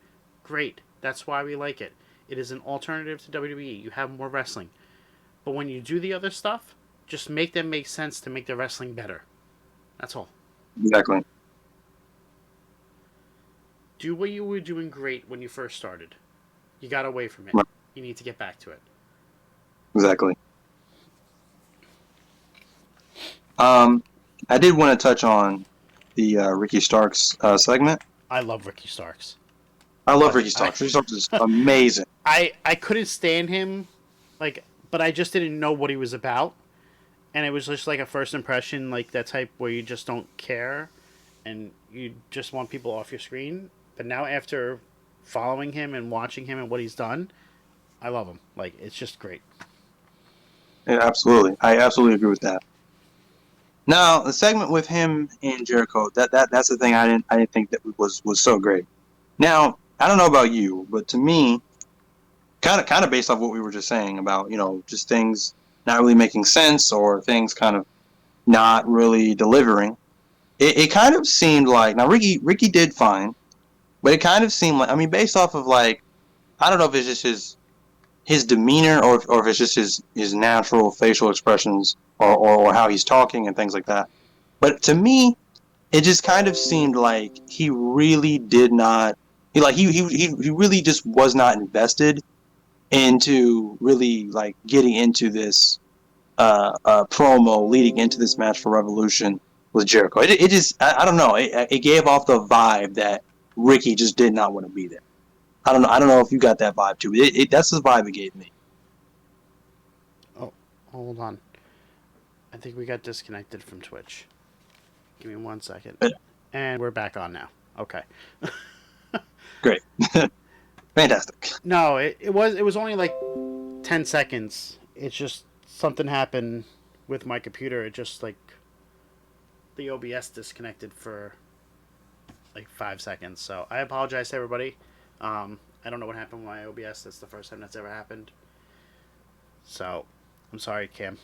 Great. That's why we like it. It is an alternative to WWE. You have more wrestling. But when you do the other stuff, just make them make sense to make the wrestling better. That's all. Exactly. Do what you were doing great when you first started. You got away from it. Right. You need to get back to it. Exactly. I did want to touch on the Ricky Starks segment. I love Ricky Starks. I love Ricky Starks. Ricky Starks is amazing. I couldn't stand him, but I just didn't know what he was about, and it was just like a first impression, like that type where you just don't care, and you just want people off your screen. But now after following him and watching him and what he's done, I love him. Like, it's just great. Yeah, absolutely. I absolutely agree with that. Now, the segment with him and Jericho, that's the thing I didn't think that was so great. Now, I don't know about you, but to me, kind of based off what we were just saying about, just things not really making sense or things kind of not really delivering, it kind of seemed like, now Ricky did fine, but it kind of seemed like, I mean, based off of like, I don't know if it's just his demeanor or if it's just his natural facial expressions or how he's talking and things like that. But to me, it just kind of seemed like he really did not, he really just was not invested into really like getting into this promo leading into this match for Revolution with Jericho. It just, I don't know, it gave off the vibe that Ricky just did not want to be there. I don't know if you got that vibe too. That's the vibe it gave me. Oh, hold on. I think we got disconnected from Twitch. Give me 1 second. And we're back on now. Okay. Great. Fantastic. No, it was only like 10 seconds. It's just something happened with my computer. It just like the OBS disconnected for like 5 seconds. So I apologize to everybody. I don't know what happened with my OBS. That's the first time that's ever happened. So I'm sorry, Cam.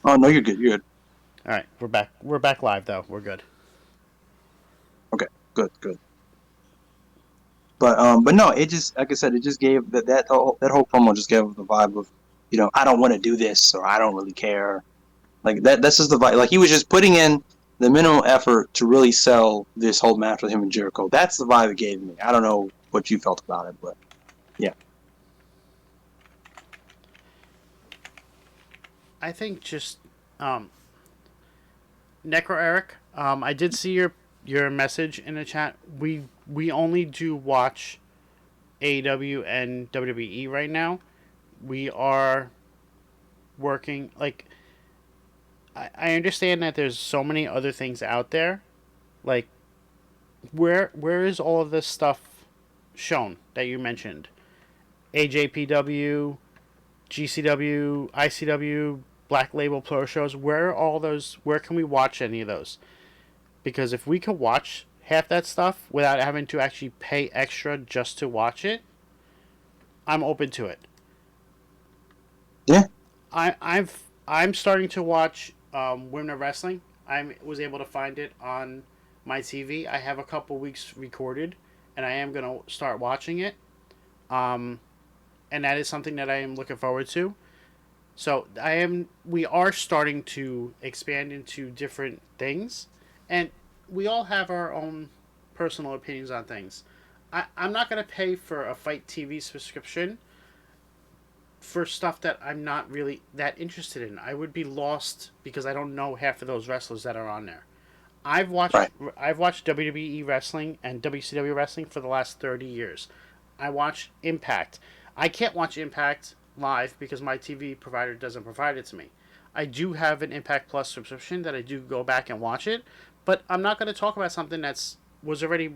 Oh no, you're good. You're good. All right, we're back. We're back live though. We're good. Okay, good. But no, it just, like I said, it just gave that whole promo just gave the vibe of, I don't want to do this, or I don't really care. Like that's just the vibe. Like he was just putting in the minimal effort to really sell this whole match with him and Jericho. That's the vibe it gave me. I don't know what you felt about it, but yeah. I think just Necro Eric. I did see your message in the chat. We only do watch AEW and WWE right now. We are working like I understand that there's so many other things out there. Like where is all of this stuff shown that you mentioned? AJPW, GCW, ICW, Black Label Pro shows. Where are all those? Where can we watch any of those? Because if we could watch half that stuff without having to actually pay extra just to watch it, I'm open to it. Yeah. I'm starting to watch Women of Wrestling. I was able to find it on my TV. I have a couple weeks recorded, and I am gonna start watching it. And that is something that I am looking forward to. So we are starting to expand into different things, and we all have our own personal opinions on things. I'm not going to pay for a Fight TV subscription for stuff that I'm not really that interested in. I would be lost because I don't know half of those wrestlers that are on there. I've watched WWE wrestling and WCW wrestling for the last 30 years. I watch Impact. I can't watch Impact live because my TV provider doesn't provide it to me. I do have an Impact Plus subscription that I do go back and watch it, but I'm not going to talk about something was already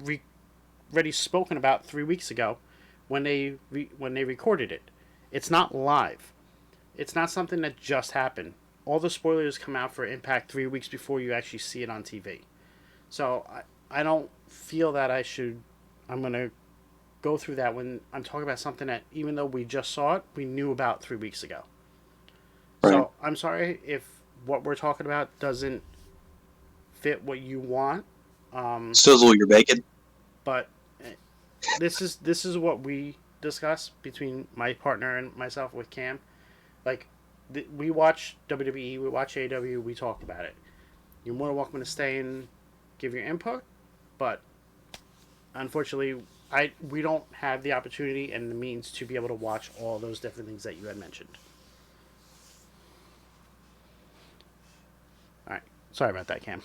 spoken about 3 weeks ago when they recorded it. It's not live. It's not something that just happened. All the spoilers come out for Impact 3 weeks before you actually see it on TV. So I don't feel that I'm going to go through that when I'm talking about something that, even though we just saw it, we knew about 3 weeks ago. Right. So I'm sorry if what we're talking about doesn't fit what you want. Sizzle your bacon. But this is what we discuss between my partner and myself with Cam. Like, we watch WWE, we watch AEW, we talk about it. You're more than welcome to stay and give your input, but unfortunately, we don't have the opportunity and the means to be able to watch all those different things that you had mentioned. All right, sorry about that, Cam.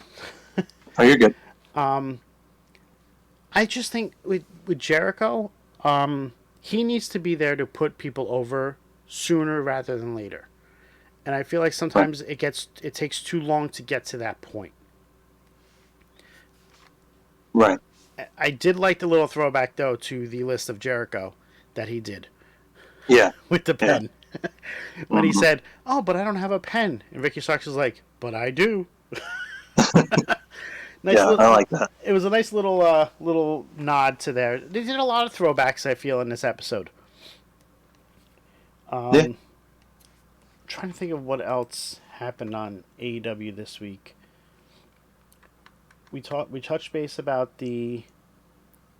Oh, you're good. I just think with Jericho, he needs to be there to put people over sooner rather than later. And I feel like sometimes it takes too long to get to that point. Right. I did like the little throwback though to the list of Jericho that he did. Yeah. With the pen. Yeah. When he said, "Oh, but I don't have a pen." And Ricky Starks was like, "But I do." I like that. It was a nice little nod to there. They did a lot of throwbacks, I feel, in this episode. Yeah. Trying to think of what else happened on AEW this week. We touched base about the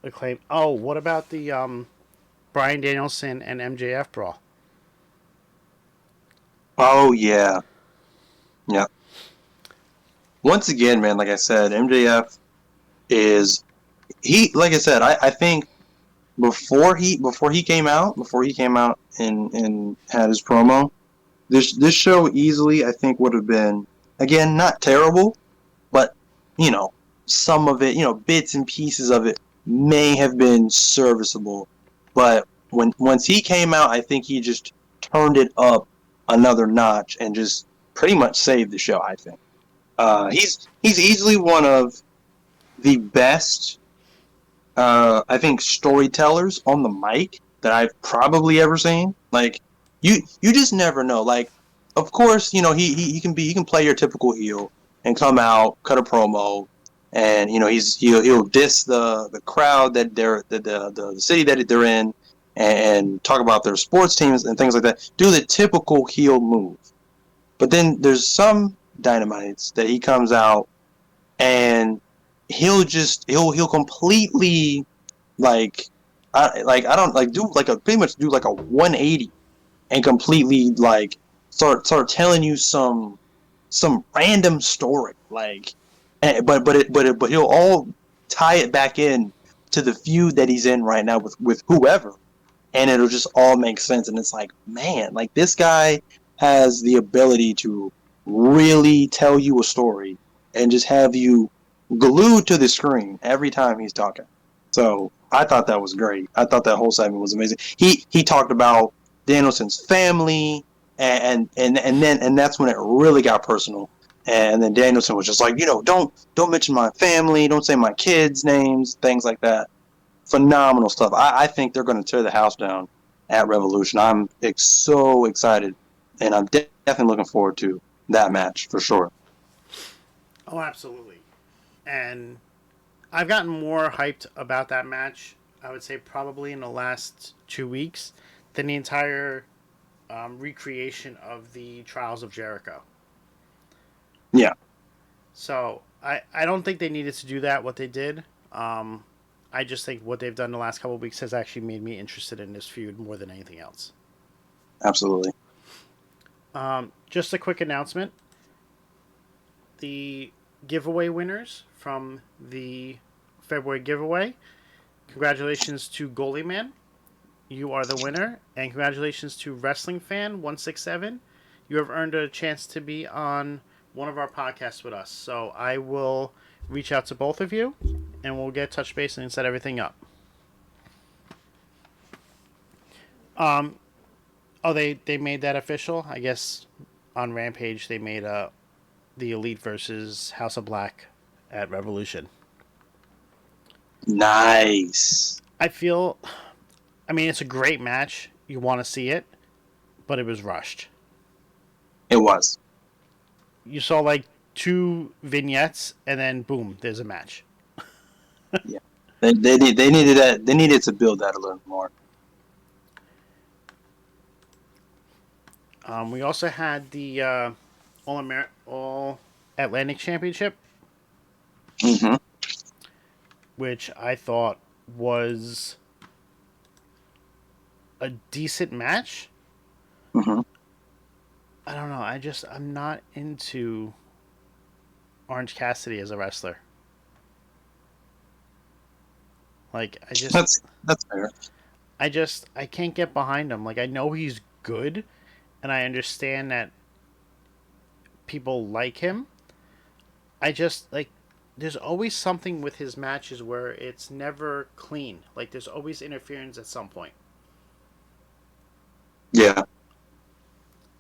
Acclaim. Oh, what about the Bryan Danielson and MJF brawl? Oh yeah. Yeah. Once again, man, like I said, MJF like I said, I think before he came out and had his promo, this show easily, I think, would have been, again, not terrible, but some of it, bits and pieces of it may have been serviceable. But once he came out, I think he just turned it up another notch and just pretty much saved the show, I think. He's easily one of the best, I think, storytellers on the mic that I've probably ever seen. Like, you just never know. Like, of course, he can play your typical heel and come out, cut a promo, and he'll diss the crowd that the city that they're in, and talk about their sports teams and things like that. Do the typical heel move. But then there's some Dynamites that he comes out and he'll completely I don't like do like a pretty much do like a 180 and completely like start telling you some random story but he'll all tie it back in to the feud that he's in right now with whoever, and it'll just all make sense. And it's like, man, like this guy has the ability to really tell you a story and just have you glued to the screen every time he's talking. So I thought that was great. I thought that whole segment was amazing. He talked about Danielson's family, and that's when it really got personal. And then Danielson was just like, don't mention my family, don't say my kids' names, things like that. Phenomenal stuff. I think they're going to tear the house down at Revolution. I'm so excited, and I'm definitely looking forward to that match for sure. Oh, absolutely. And I've gotten more hyped about that match, I would say probably in the last 2 weeks, than the entire recreation of the Trials of Jericho. Yeah. So I don't think they needed to do that, what they did. I just think what they've done the last couple of weeks has actually made me interested in this feud more than anything else. Absolutely. Just a quick announcement. The giveaway winners from the February giveaway. Congratulations to Goalie Man. You are the winner. And congratulations to Wrestling Fan 167. You have earned a chance to be on one of our podcasts with us. So I will reach out to both of you and we'll get touch base and set everything up. They made that official. I guess on Rampage they made the Elite versus House of Black at Revolution. Nice. I mean, it's a great match. You want to see it, but it was rushed. It was. You saw like 2 vignettes, and then boom, there's a match. Yeah, they needed that. They needed to build that a little more. We also had the All Atlantic Championship, Mm-hmm. which I thought was a decent match. Mm-hmm. I don't know. I'm not into Orange Cassidy as a wrestler. Like That's fair. I can't get behind him. Like I know he's good, and I understand that people like him. I just like there's always something with his matches where it's never clean. Like there's always interference at some point. Yeah.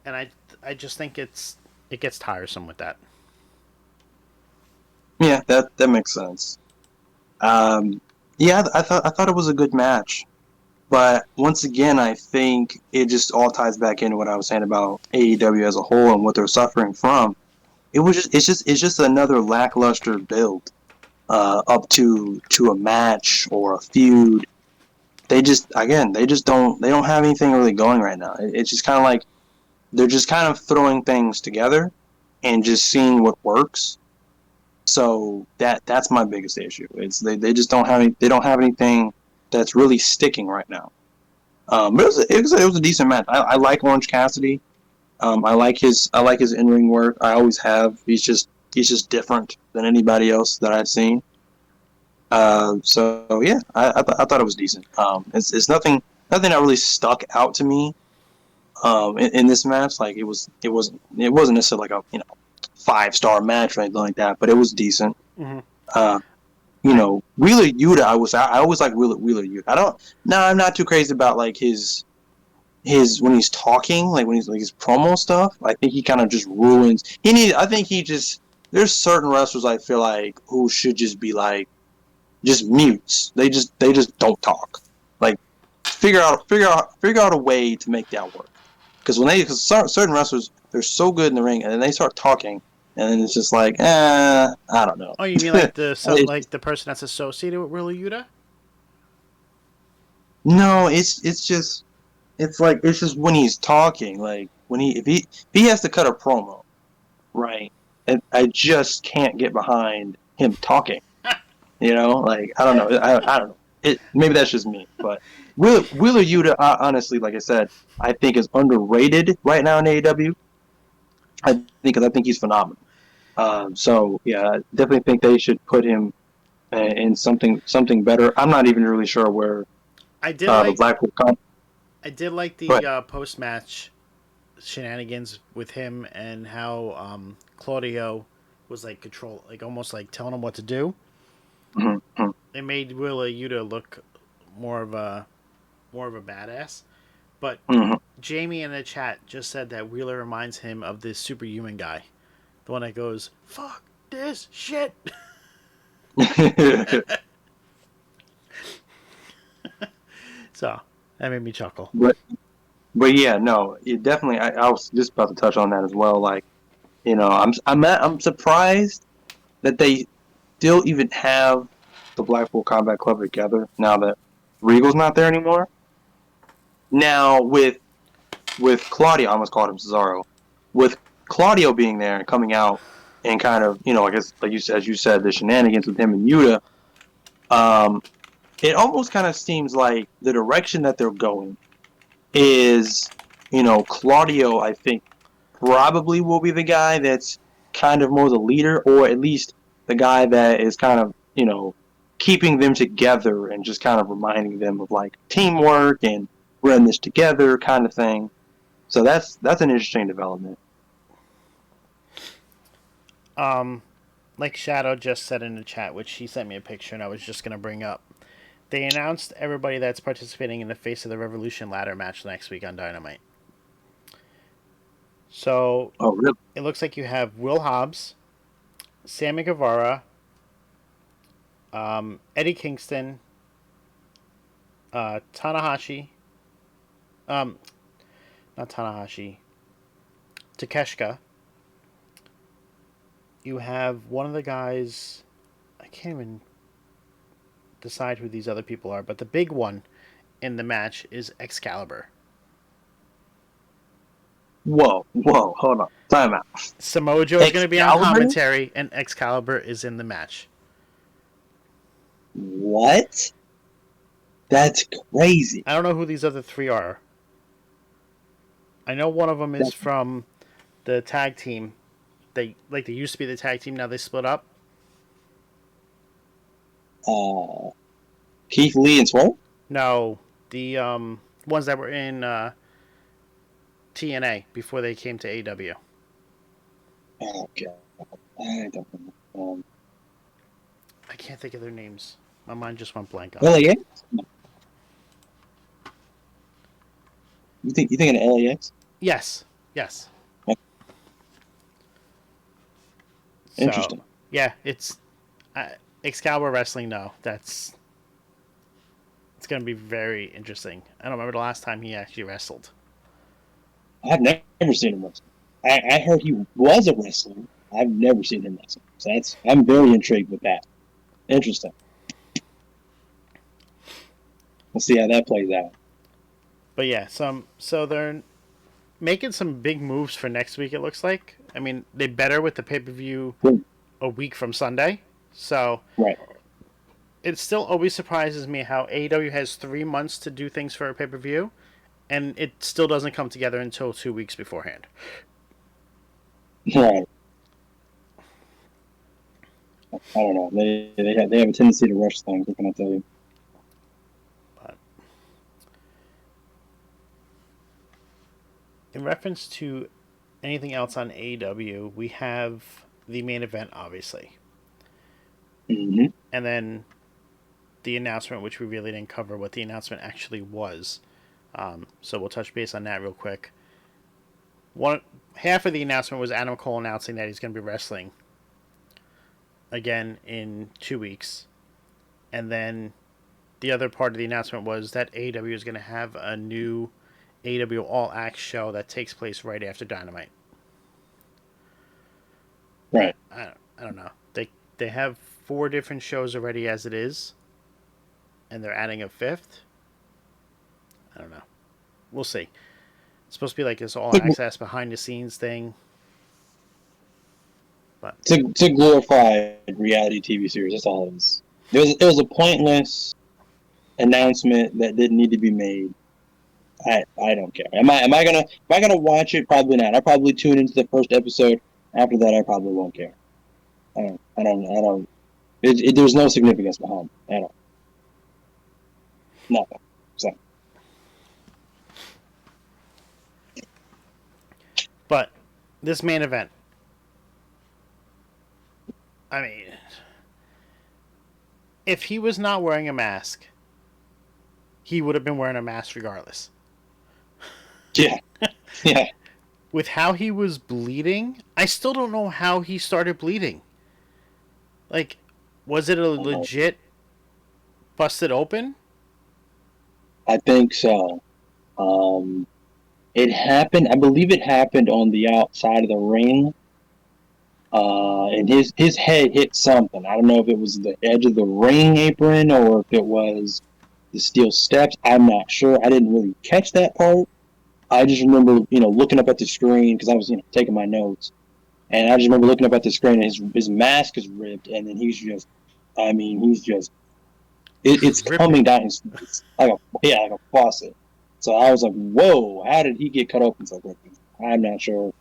And I just think it gets tiresome with that. Yeah, that makes sense. Yeah, I thought it was a good match, but once again, I think it just all ties back into what I was saying about AEW as a whole and what they're suffering from. It's just another lackluster build up to a match or a feud. They just don't have anything really going right now. It's just kind of like they're just kind of throwing things together and just seeing what works. So that's my biggest issue. It's they just don't have anything that's really sticking right now. But it was a decent match. I like Orange Cassidy. I like his in ring work. I always have. He's just different than anybody else that I've seen. So yeah, I thought it was decent. It's nothing that really stuck out to me. In this match, like it wasn't necessarily like a 5-star match or anything like that, but it was decent. Mm-hmm. Wheeler Yuta, I always like Wheeler Yuta. I'm not too crazy about like his when he's talking, like when he's like his promo stuff. I think he kind of just ruins. There's certain wrestlers I feel like who should just be like just mutes. They just don't talk. Like figure out a way to make that work. Because certain wrestlers, they're so good in the ring, and then they start talking, and then it's just like, I don't know. Oh, you mean like the person that's associated with Wheeler Yuta? No, it's just when he's talking, like if he has to cut a promo, right? and I just can't get behind him talking. Like I don't know. I don't know. Maybe that's just me, but Wheeler Yuta, honestly, like I said, I think is underrated right now in AEW. I think he's phenomenal. So yeah, I definitely think they should put him in something better. I'm not even really sure where I did the like Blackpool come. I did like But the post match shenanigans with him and how Claudio was like almost like telling him what to do. mm-hmm, It made Willa Yuta look more of a badass. But mm-hmm. Jamie in the chat just said that Wheeler reminds him of this superhuman guy, the one that goes "fuck this shit." So that made me chuckle. but but yeah, no, it definitely. I was just about to touch on that as well. Like I'm surprised that they still even have the Blackpool Combat Club together now that Regal's not there anymore. Now with Claudio, I almost called him Cesaro. With Claudio being there and coming out and kind of, I guess like as you said, the shenanigans with him and Yuta, um, it almost kind of seems like the direction that they're going is, Claudio, I think, probably will be the guy that's kind of more the leader, or at least the guy that is kind of, keeping them together and just kind of reminding them of like teamwork and we're in this together kind of thing. So that's an interesting development. Like Shadow just said in the chat, which she sent me a picture and I was just gonna bring up. They announced everybody that's participating in the Face of the Revolution ladder match next week on Dynamite. So Oh, really? it looks like you have Will Hobbs, Sammy Guevara, Eddie Kingston, Tanahashi, not Tanahashi, Takeshita. You have one of the guys. I can't even decide who these other people are, but the big one in the match is Excalibur. Whoa, hold on, time out. Samoa Joe is going to be on Excalibur? commentary, and Excalibur is in the match. What? That's crazy. I don't know who these other three are. I know one of them is That's, from the tag team. They used to be the tag team. Now they split up. Keith Lee and Swole? No, the ones that were in TNA before they came to AW. Okay, I don't know. I can't think of their names. My mind just went blank on. LAX? You thinking of LAX? Yes. Interesting. So, yeah, it's Excalibur Wrestling. No, it's going to be very interesting. I don't remember the last time he actually wrestled. I've never seen him wrestle. I heard he was a wrestler. I've never seen him wrestle. So I'm very intrigued with that. Interesting. We'll see how that plays out. But yeah, so they're making some big moves for next week. It looks like. I mean, they better with the pay-per-view a week from Sunday. So Right. it still always surprises me how AEW has 3 months to do things for a pay-per-view, and it still doesn't come together until 2 weeks beforehand. Right. I don't know. They have a tendency to rush things. What can I tell you? But in reference to anything else on AEW, we have the main event, obviously. Mm-hmm. And then the announcement, which we really didn't cover what the announcement actually was. So we'll touch base on that real quick. Half of the announcement was Adam Cole announcing that he's going to be wrestling again in 2 weeks. And then the other part of the announcement was that AEW is going to have a new AEW All Access show that takes place right after Dynamite. Right. I don't know. They have 4 different shows already as it is, and they're adding a 5th. I don't know. We'll see. It's supposed to be like this all access behind the scenes thing. to glorify reality TV series. That's all it was. It was a pointless announcement that didn't need to be made. I don't care. Am I gonna watch it? Probably not. I probably tune into the first episode. After that, I probably won't care. I don't. There's no significance behind it at all. Nothing. So But this main event, I mean, if he was not wearing a mask, he would have been wearing a mask regardless. yeah, yeah. With how he was bleeding, I still don't know how he started bleeding. Like, was it a legit busted open? I think so. It happened. I believe it happened on the outside of the ring. And his head hit something. I don't know if it was the edge of the ring apron or if it was the steel steps. I'm not sure. I didn't really catch that part. I just remember, looking up at the screen because I was, taking my notes, and I just remember looking up at the screen and his mask is ripped, and then he's just, it's coming down his face like a faucet. So I was like, whoa, how did he get cut open so quickly? I'm not sure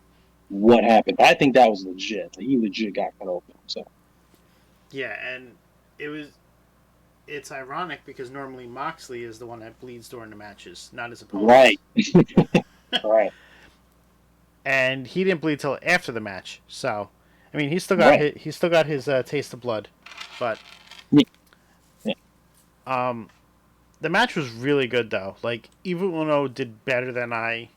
what happened. But I think that was legit. He legit got cut open. So Yeah, and it's ironic because normally Moxley is the one that bleeds during the matches, not his opponent. right, right. And he didn't bleed till after the match. So, I mean, he still got his taste of blood, but Yeah. the match was really good though. Like Evil Uno did better than I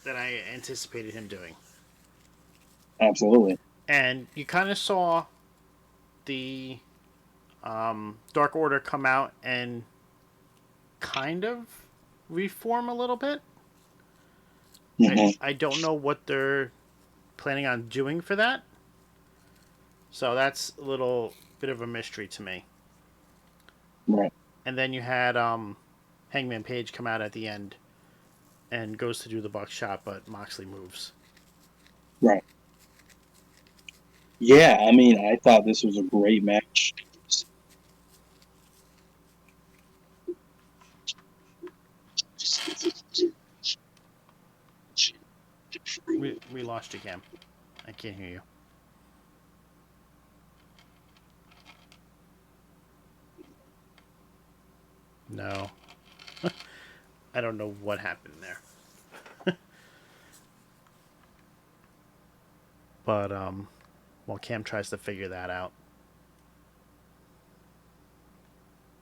anticipated him doing. Absolutely. And you kind of saw the Dark Order come out and kind of reform a little bit. Mhm. I don't know what they're planning on doing for that. So that's a little bit of a mystery to me. Right. And then you had Hangman Page come out at the end and goes to do the buckshot, but Moxley moves. Right. Yeah, I mean, I thought this was a great match. We lost you, Cam. I can't hear you. No. I don't know what happened there. But, while Cam tries to figure that out.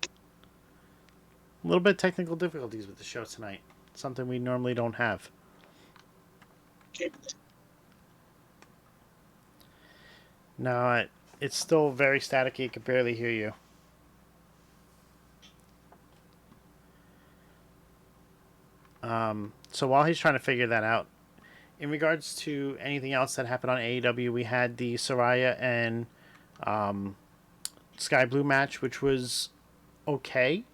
A little bit of technical difficulties with the show tonight. Something we normally don't have. No, it's still very staticky. I can barely hear you. So while he's trying to figure that out, in regards to anything else that happened on AEW, we had the Saraya and Sky Blue match, which was okay.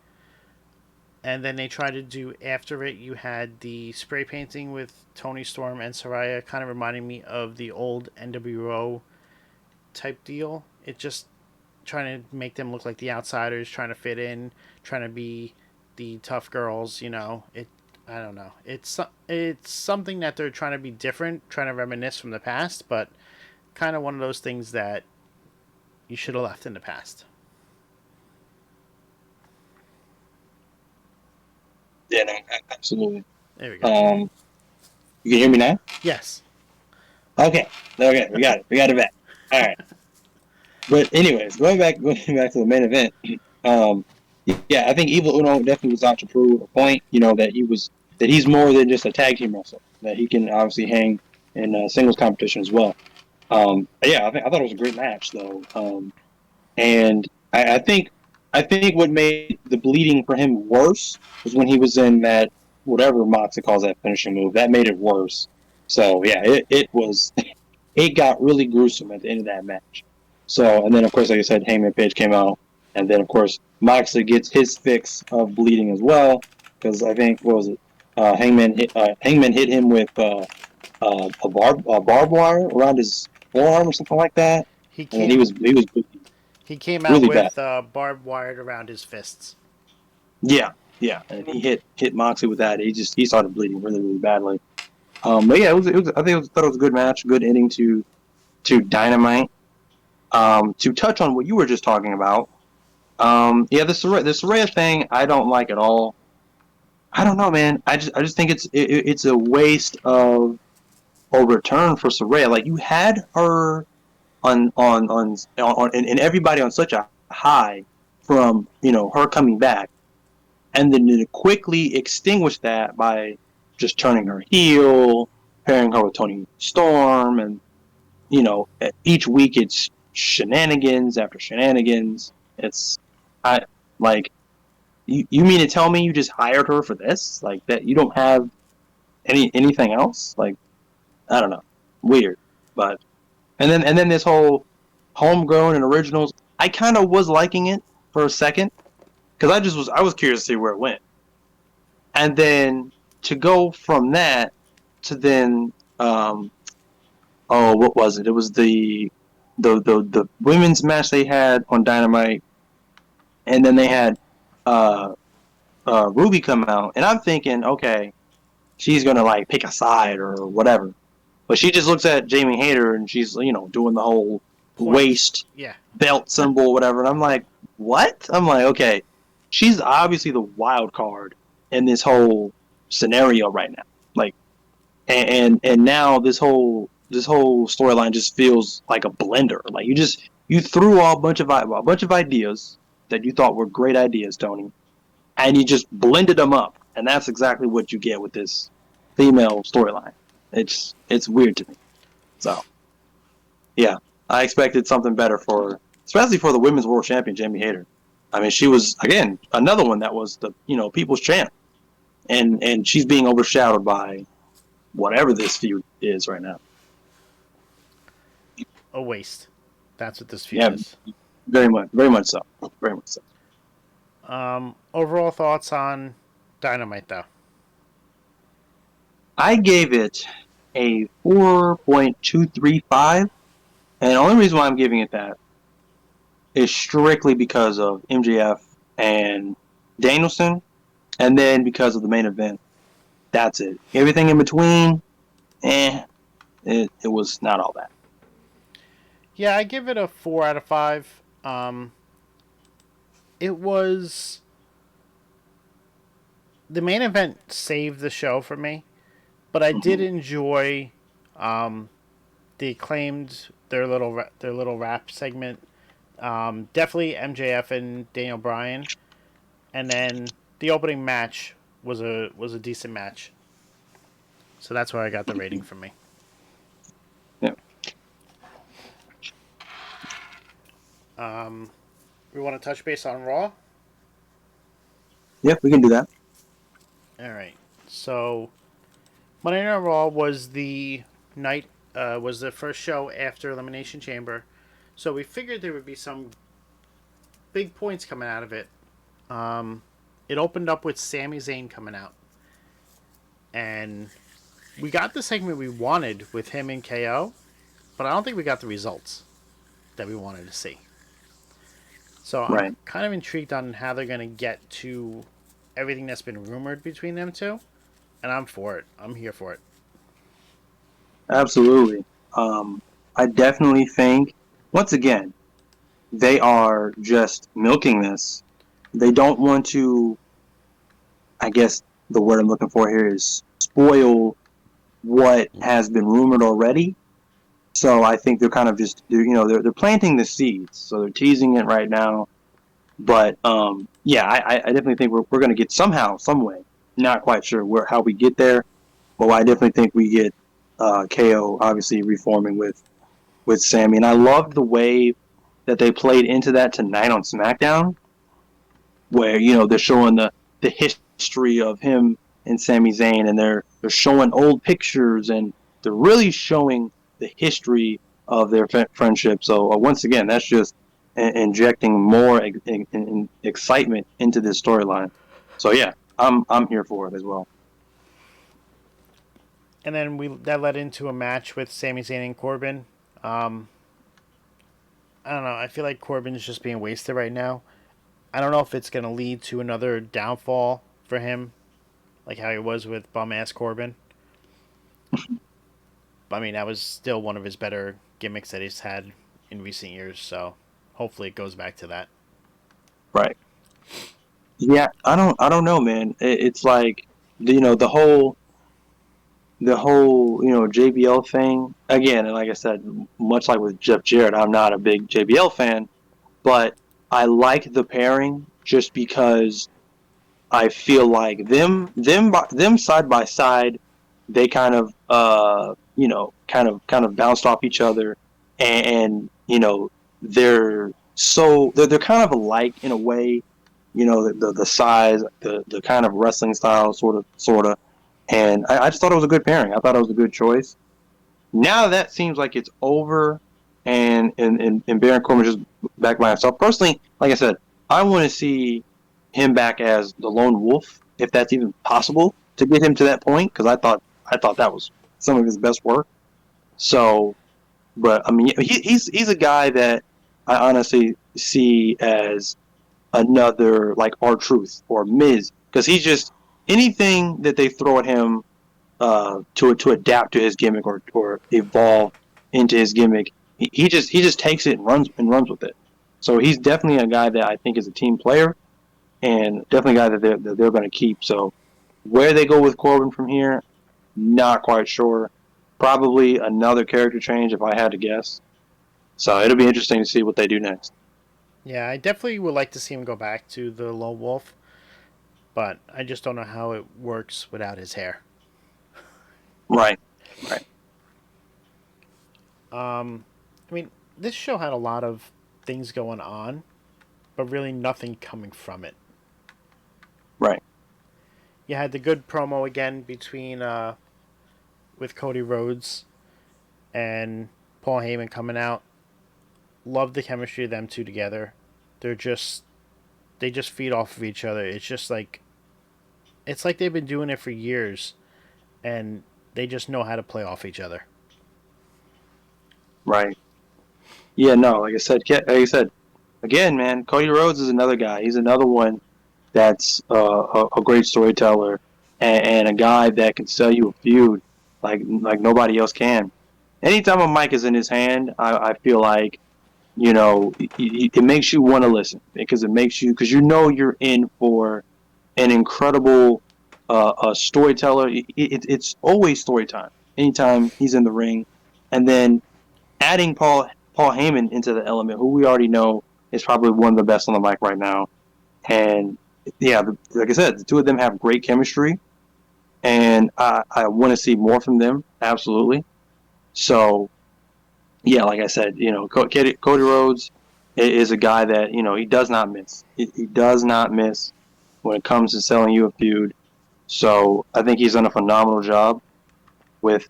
And then they tried to do after it, you had the spray painting with Tony Storm and Saraya, kind of reminding me of the old NWO type deal. It just trying to make them look like the outsiders, trying to fit in, trying to be the tough girls, I don't know. It's something that they're trying to be different, trying to reminisce from the past, but kind of one of those things that you should have left in the past. Yeah, no, absolutely. There we go. You can hear me now? Yes. Okay, we got it. We got it back. All right. But anyways, going back to the main event. Yeah, I think Evil Uno definitely was out to prove a point. That he's more than just a tag team wrestler. That he can obviously hang in singles competition as well. But yeah, I thought it was a great match though. And I think what made the bleeding for him worse was when he was in that whatever Moxley calls that finishing move. That made it worse. So yeah, it got really gruesome at the end of that match. So, and then of course, like I said, Hangman Page came out, and then of course Moxley gets his fix of bleeding as well, because I think Hangman hit him with a barbed wire around his forearm or something like that. He And came he came out really bad. with barbed wire around his fists. Yeah, yeah, and he hit Moxley with that. He started bleeding really really badly. But yeah, it was I think thought it was a good match, good ending to Dynamite. To touch on what you were just talking about, yeah, the Saraya thing I don't like at all. I don't know, man. I just think it's a waste of a return for Saraya. Like you had her and everybody on such a high from her coming back, and then to quickly extinguish that by just turning her heel, pairing her with Tony Storm, and each week it's shenanigans after shenanigans. It's I like you mean to tell me you just hired her for this? Like that you don't have anything else? Like I don't know, weird. But and then this whole homegrown and originals. I kind of was liking it for a second because I was curious to see where it went, and then to go from that to then oh, what was it? It was the women's match they had on Dynamite, and then they had uh, Ruby come out, and I'm thinking, okay, she's gonna like pick a side or whatever, but she just looks at Jamie Hayter and she's doing the whole Point. waist Yeah. belt symbol, whatever, and I'm like, what? I'm like, okay, she's obviously the wild card in this whole scenario right now, like, and now this whole storyline just feels like a blender. Like you threw a bunch of ideas that you thought were great ideas, Tony, and you just blended them up, and that's exactly what you get with this female storyline. It's weird to me. So yeah, I expected something better especially for the women's world champion Jamie Hayter. I mean, she was again another one that was the people's champ, and she's being overshadowed by whatever this feud is right now. A waste. That's what this feud Yeah, is. very much so, very much so. Overall thoughts on Dynamite, though? I gave it a 4.235, and the only reason why I'm giving it that is strictly because of MJF and Danielson, and then because of the main event. That's it. Everything in between, it was not all that. Yeah, I give it a 4 out of 5. It was... The main event saved the show for me, but I did enjoy the Acclaimed, their little rap segment. Definitely MJF and Daniel Bryan. And then the opening match was a decent match. So that's where I got the rating from me. Yeah. We want to touch base on Raw? Yeah, we can do that. Alright. So Monday Night Raw was the first show after Elimination Chamber. So we figured there would be some big points coming out of it. It opened up with Sami Zayn coming out. And we got the segment we wanted with him and KO, but I don't think we got the results that we wanted to see. So I'm Right. kind of intrigued on how they're going to get to everything that's been rumored between them two. And I'm for it. I'm here for it. Absolutely. I definitely think, once again, they are just milking this. They don't want to, I guess the word I'm looking for here is spoil what has been rumored already. So I think they're kind of just, they're planting the seeds. So they're teasing it right now. But yeah, I definitely think we're going to get somehow, some way. Not quite sure how we get there, but I definitely think we get KO obviously reforming with Sammy, and I loved the way that they played into that tonight on SmackDown, where they're showing the history of him and Sami Zayn, and they're showing old pictures, and they're really showing the history of their friendship. So once again, that's just injecting more excitement into this storyline. So yeah, I'm here for it as well. And then that led into a match with Sami Zayn and Corbin. Um, I don't know. I feel like Corbin's just being wasted right now. I don't know if it's going to lead to another downfall for him, like how he was with bum ass Corbin. I mean, that was still one of his better gimmicks that he's had in recent years. So hopefully it goes back to that. Right. Yeah, I don't know, man. It's like, the whole JBL thing again, and like I said, much like with Jeff Jarrett, I'm not a big JBL fan, but I like the pairing just because I feel like them side by side, they kind of kind of bounced off each other, and they're kind of alike in a way, the size, the kind of wrestling style, sort of, and I just thought it was a good pairing. I thought it was a good choice. Now that seems like it's over, and Baron Corbin just back by himself. Personally, like I said, I want to see him back as the lone wolf, if that's even possible to get him to that point, because I thought that was some of his best work. So, but I mean, he's a guy that I honestly see as another like R-Truth or Miz, because he's just anything that they throw at him to adapt to his gimmick or evolve into his gimmick, he just takes it and runs with it. So he's definitely a guy that I think is a team player, and definitely a guy that they're going to keep. So where they go with Corbin from here, not quite sure. Probably another character change if I had to guess. So it'll be interesting to see what they do next. Yeah, I definitely would like to see him go back to the lone wolf, but I just don't know how it works without his hair. Right. Right. I mean, this show had a lot of things going on, but really nothing coming from it. Right. You had the good promo again between with Cody Rhodes and Paul Heyman coming out. Love the chemistry of them two together. They just feed off of each other. It's like they've been doing it for years, and they just know how to play off each other. Right. Yeah. No. Like I said, again, man, Cody Rhodes is another guy. He's another one that's a great storyteller, and a guy that can sell you a feud like nobody else can. Anytime a mic is in his hand, I feel like it makes you want to listen, because you're in for an incredible storyteller. It's always story time anytime he's in the ring, and then adding Paul Heyman into the element, who we already know is probably one of the best on the mic right now. And yeah, like I said, the two of them have great chemistry, and I want to see more from them. Absolutely. So yeah, like I said, Cody Rhodes is a guy that he does not miss. He does not miss when it comes to selling you a feud. So I think he's done a phenomenal job with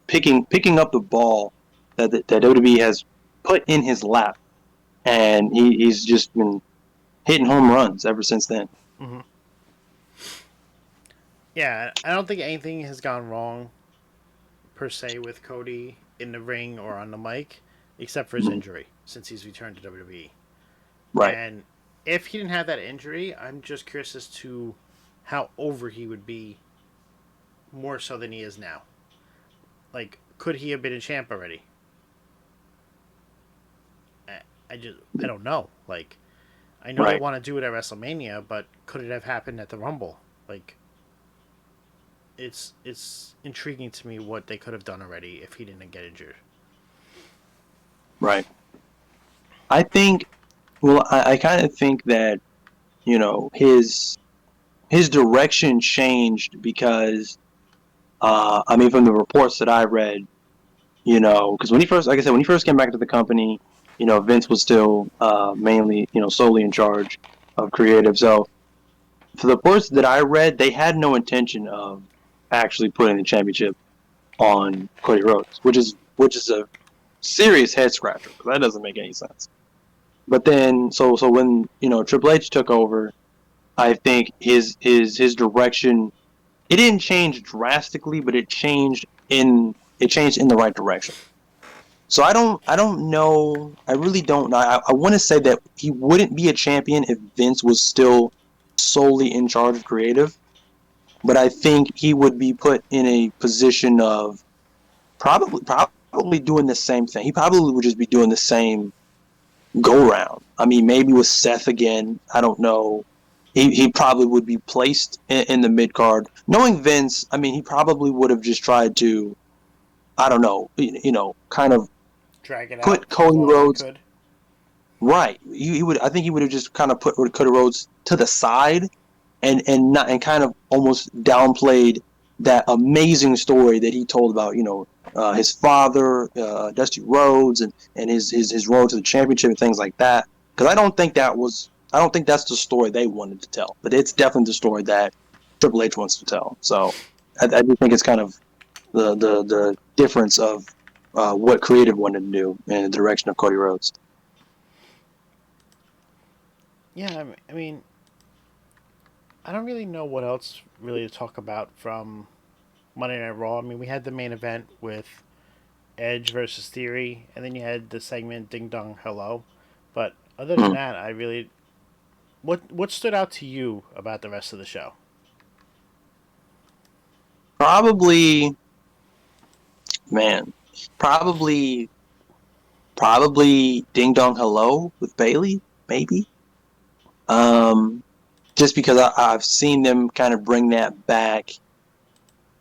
picking up the ball that WWE has put in his lap, and he's just been hitting home runs ever since then. Mm-hmm. Yeah, I don't think anything has gone wrong per se with Cody in the ring or on the mic, except for his injury since he's returned to WWE. Right. And if he didn't have that injury, I'm just curious as to how over he would be more so than he is now. Like, could he have been a champ already? I don't know. Like, I know they Right. want to do it at WrestleMania, but could it have happened at the Rumble? Like, it's intriguing to me what they could have done already if he didn't get injured. Right. I think. Well, I kind of think that his direction changed because I mean, from the reports that I read, because when he first, like I said, when he first came back to the company, Vince was still mainly, solely in charge of creative. So for the reports that I read, they had no intention of actually putting the championship on Cody Rhodes, which is a serious head scratcher. That doesn't make any sense. But then, so when Triple H took over, I think his direction, it didn't change drastically, but it changed in the right direction. So I don't know. I really don't know. I want to say that he wouldn't be a champion if Vince was still solely in charge of creative, but I think he would be put in a position of probably doing the same thing. He probably would just be doing the same go round. I mean, maybe with Seth again. I don't know. He probably would be placed in the mid card. Knowing Vince, I mean, he probably would have just tried to, I don't know, kind of Drag it out put for as Cody long as he Rhodes could. right. He would. I think he would have just kind of put Cody Rhodes to the side and kind of almost downplayed that amazing story that he told about his father, Dusty Rhodes, and his road to the championship and things like that. Because I don't think that's the story they wanted to tell, but it's definitely the story that Triple H wants to tell. So I do think it's kind of the difference of what creative wanted to do in the direction of Cody Rhodes. Yeah, I mean, I don't really know what else really to talk about from Monday Night Raw. I mean, we had the main event with Edge versus Theory, and then you had the segment Ding Dong Hello. But other than Hmm. that, I really what stood out to you about the rest of the show? Probably, man, probably, probably Ding Dong Hello with Bailey, maybe. Um, just because I've seen them kind of bring that back.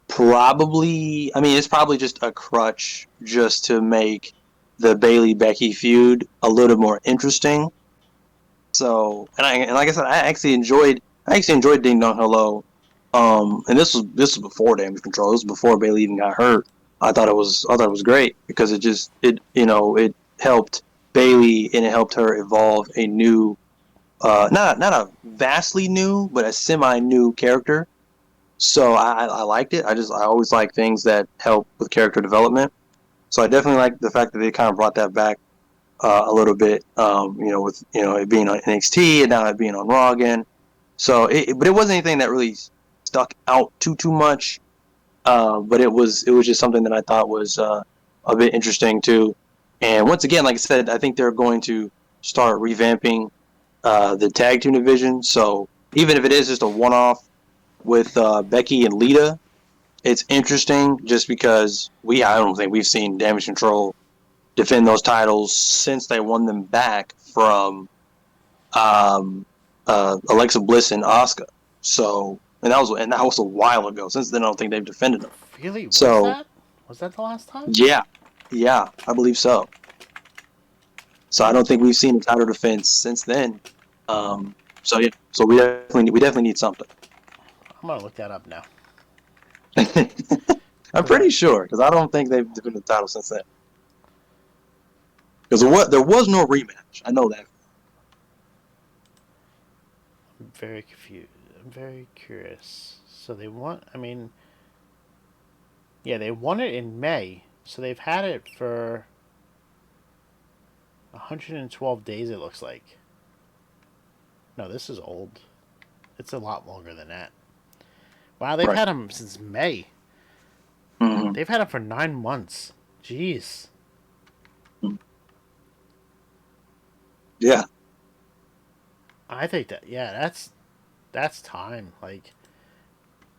Probably, I mean, it's probably just a crutch just to make the Bailey Becky feud a little more interesting. So, and like I said, I actually enjoyed Ding Dong Hello. And this was before Damage Control. This was before Bailey even got hurt. I thought it was great because it helped Bailey and it helped her evolve a new, not a vastly new, but a semi new character. So I liked it. I always like things that help with character development. So I definitely like the fact that they kind of brought that back a little bit. With it being on NXT and now it being on Raw again. So, but it wasn't anything that really stuck out too much. But it was just something that I thought was a bit interesting too. And once again, like I said, I think they're going to start revamping the tag team division. So even if it is just a one-off with Becky and Lita, it's interesting just because I don't think we've seen Damage Control defend those titles since they won them back from Alexa Bliss and Asuka. So, and that was a while ago. Since then, I don't think they've defended them. Really, was So, that? Was that the last time? yeah, yeah, I believe so. So I don't think we've seen a title defense since then. So yeah, so we definitely need something. I'm gonna look that up now. I'm pretty sure because I don't think they've defended the title since then. Because there was no rematch. I know that. I'm very confused. I'm very curious. So they want. I mean, yeah, they won it in May. So they've had it for 112 days. It looks like. No, this is old. It's a lot longer than that. Wow, they've Right. had them since May. Mm-hmm. They've had them for 9 months. Jeez. Yeah. I think that that's time. Like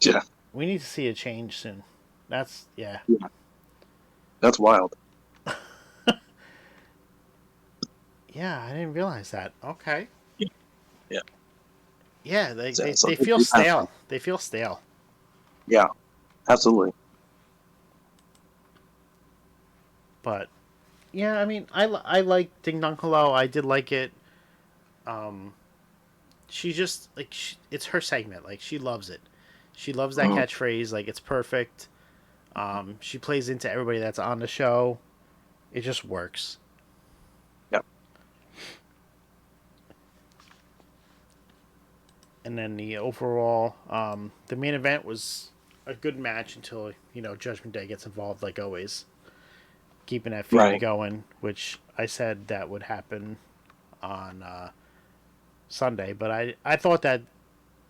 Yeah. we need to see a change soon. That's yeah. That's wild. Yeah, I didn't realize that. Okay. Yeah. Yeah, So they feel stale. They feel stale. yeah, absolutely. But yeah, I mean, I like Ding Dong Hello. I did like it. Um, she just like it's her segment. Like she loves it. She loves that Mhm. catchphrase. Like it's perfect. She plays into everybody that's on the show. It just works. Yep. And then the overall, the main event was a good match until Judgment Day gets involved, like always, keeping that feud Right. going. Which I said that would happen on Sunday, but I thought that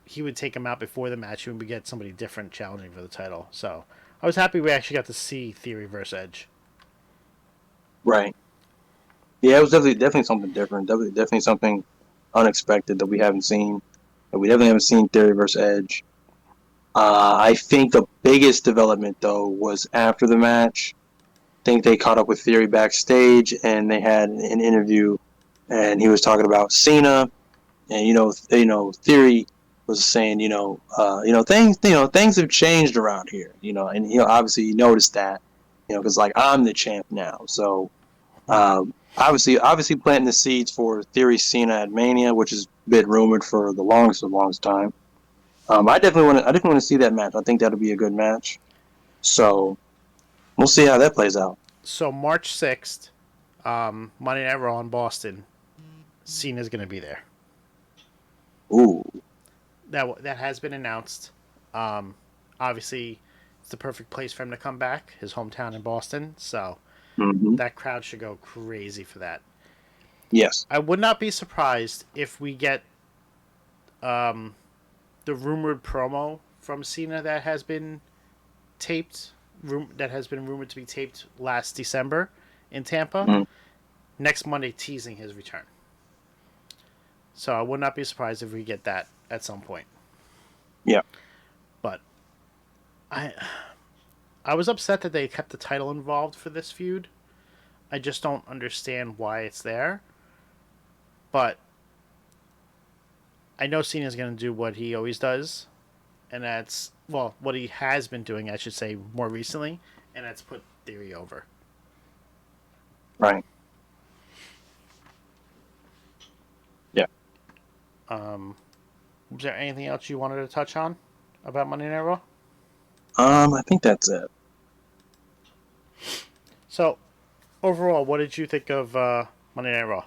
he would take him out before the match and we get somebody different challenging for the title. So I was happy we actually got to see Theory versus Edge. Right. Yeah, it was definitely something different. Definitely something unexpected that we haven't seen. That we definitely haven't seen Theory versus Edge. I think the biggest development though was after the match. I think they caught up with Theory backstage and they had an interview, and he was talking about Cena, and Theory was saying, things have changed around here, and obviously he noticed that, because like I'm the champ now, so obviously planting the seeds for Theory Cena at Mania, which has been rumored for the longest time. I definitely want to see that match. I think that'll be a good match. So we'll see how that plays out. So March 6th, Monday Night Raw in Boston. Cena's going to be there. Ooh, That has been announced. Obviously, it's the perfect place for him to come back. His hometown in Boston. So hmm that crowd should go crazy for that. yes. I would not be surprised if we get the rumored promo from Cena that has been taped, that has been rumored to be taped last December in Tampa, Mhm. next Monday, teasing his return. So I would not be surprised if we get that at some point. Yeah. But I I was upset that they kept the title involved for this feud. I just don't understand why it's there. But I know Cena's going to do what he always does, and that's, well, what he has been doing, I should say, more recently, and that's put Theory over. Right. Yeah. Was there anything else you wanted to touch on about Monday Night Raw? I think that's it. So, overall, what did you think of Monday Night Raw?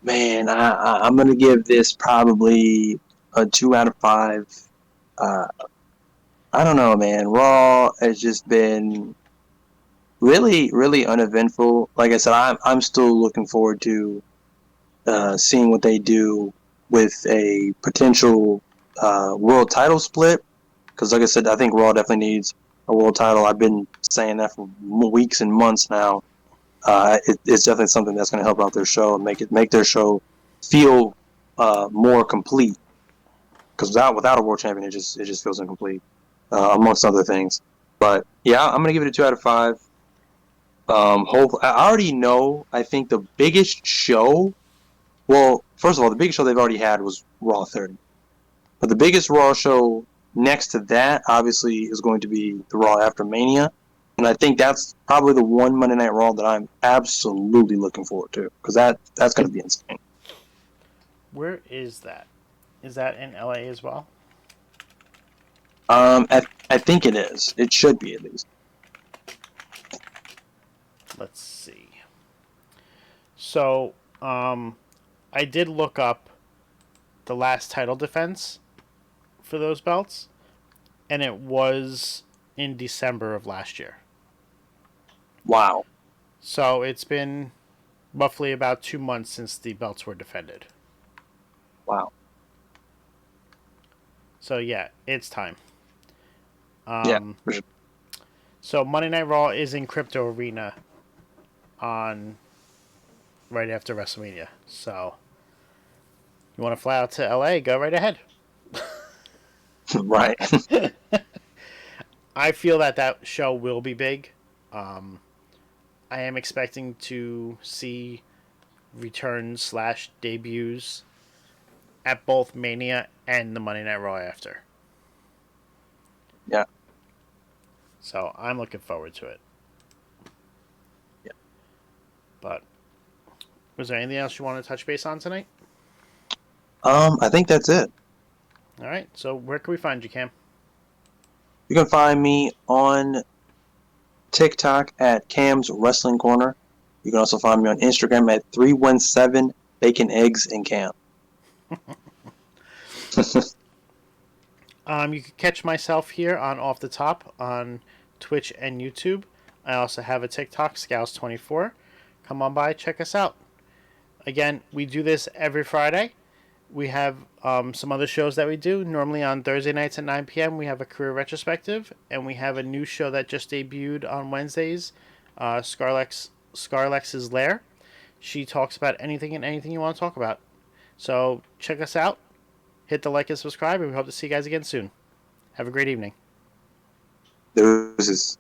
Man, I'm gonna give this probably a 2 out of 5. Uh, I don't know, man. Raw has just been really, really uneventful. Like I said, I'm still looking forward to seeing what they do with a potential world title split. Because, like I said, I think Raw definitely needs a world title. I've been saying that for weeks and months now. It's definitely something that's going to help out their show and make their show feel more complete. Because without a world champion, it just feels incomplete, amongst other things. But yeah, I'm gonna give it a 2 out of 5. I already know. I think the biggest show. Well, first of all, the biggest show they've already had was Raw 30. But the biggest Raw show next to that, obviously, is going to be the Raw after Mania. And I think that's probably the one Monday Night Raw that I'm absolutely looking forward to. Because that's going to be insane. Where is that? Is that in LA as well? I think it is. It should be, at least. Let's see. So, I did look up the last title defense for those belts, and it was in December of last year. Wow. So it's been roughly about 2 months since the belts were defended. Wow. So yeah, it's time. Yeah, for sure. So Monday Night Raw is in Crypto Arena on right after WrestleMania. So you want to fly out to LA, go right ahead. Right. I feel that show will be big. I am expecting to see returns / debuts at both Mania and the Monday Night Raw after. Yeah. So I'm looking forward to it. Yeah. But was there anything else you want to touch base on tonight? I think that's it. All right. So where can we find you, Cam? You can find me on TikTok at Cam's Wrestling Corner. You can also find me on Instagram at 317 Bacon Eggs and Cam. You can catch myself here on Off the Top on Twitch and YouTube. I also have a TikTok, Scouse24. Come on by, check us out. Again, we do this every Friday. We have some other shows that we do. Normally on Thursday nights at 9 p.m. we have a career retrospective, and we have a new show that just debuted on Wednesdays Scarlex's Lair. She talks about anything and anything you want to talk about. So check us out. Hit the like and subscribe, and we hope to see you guys again soon. Have a great evening. Deuces.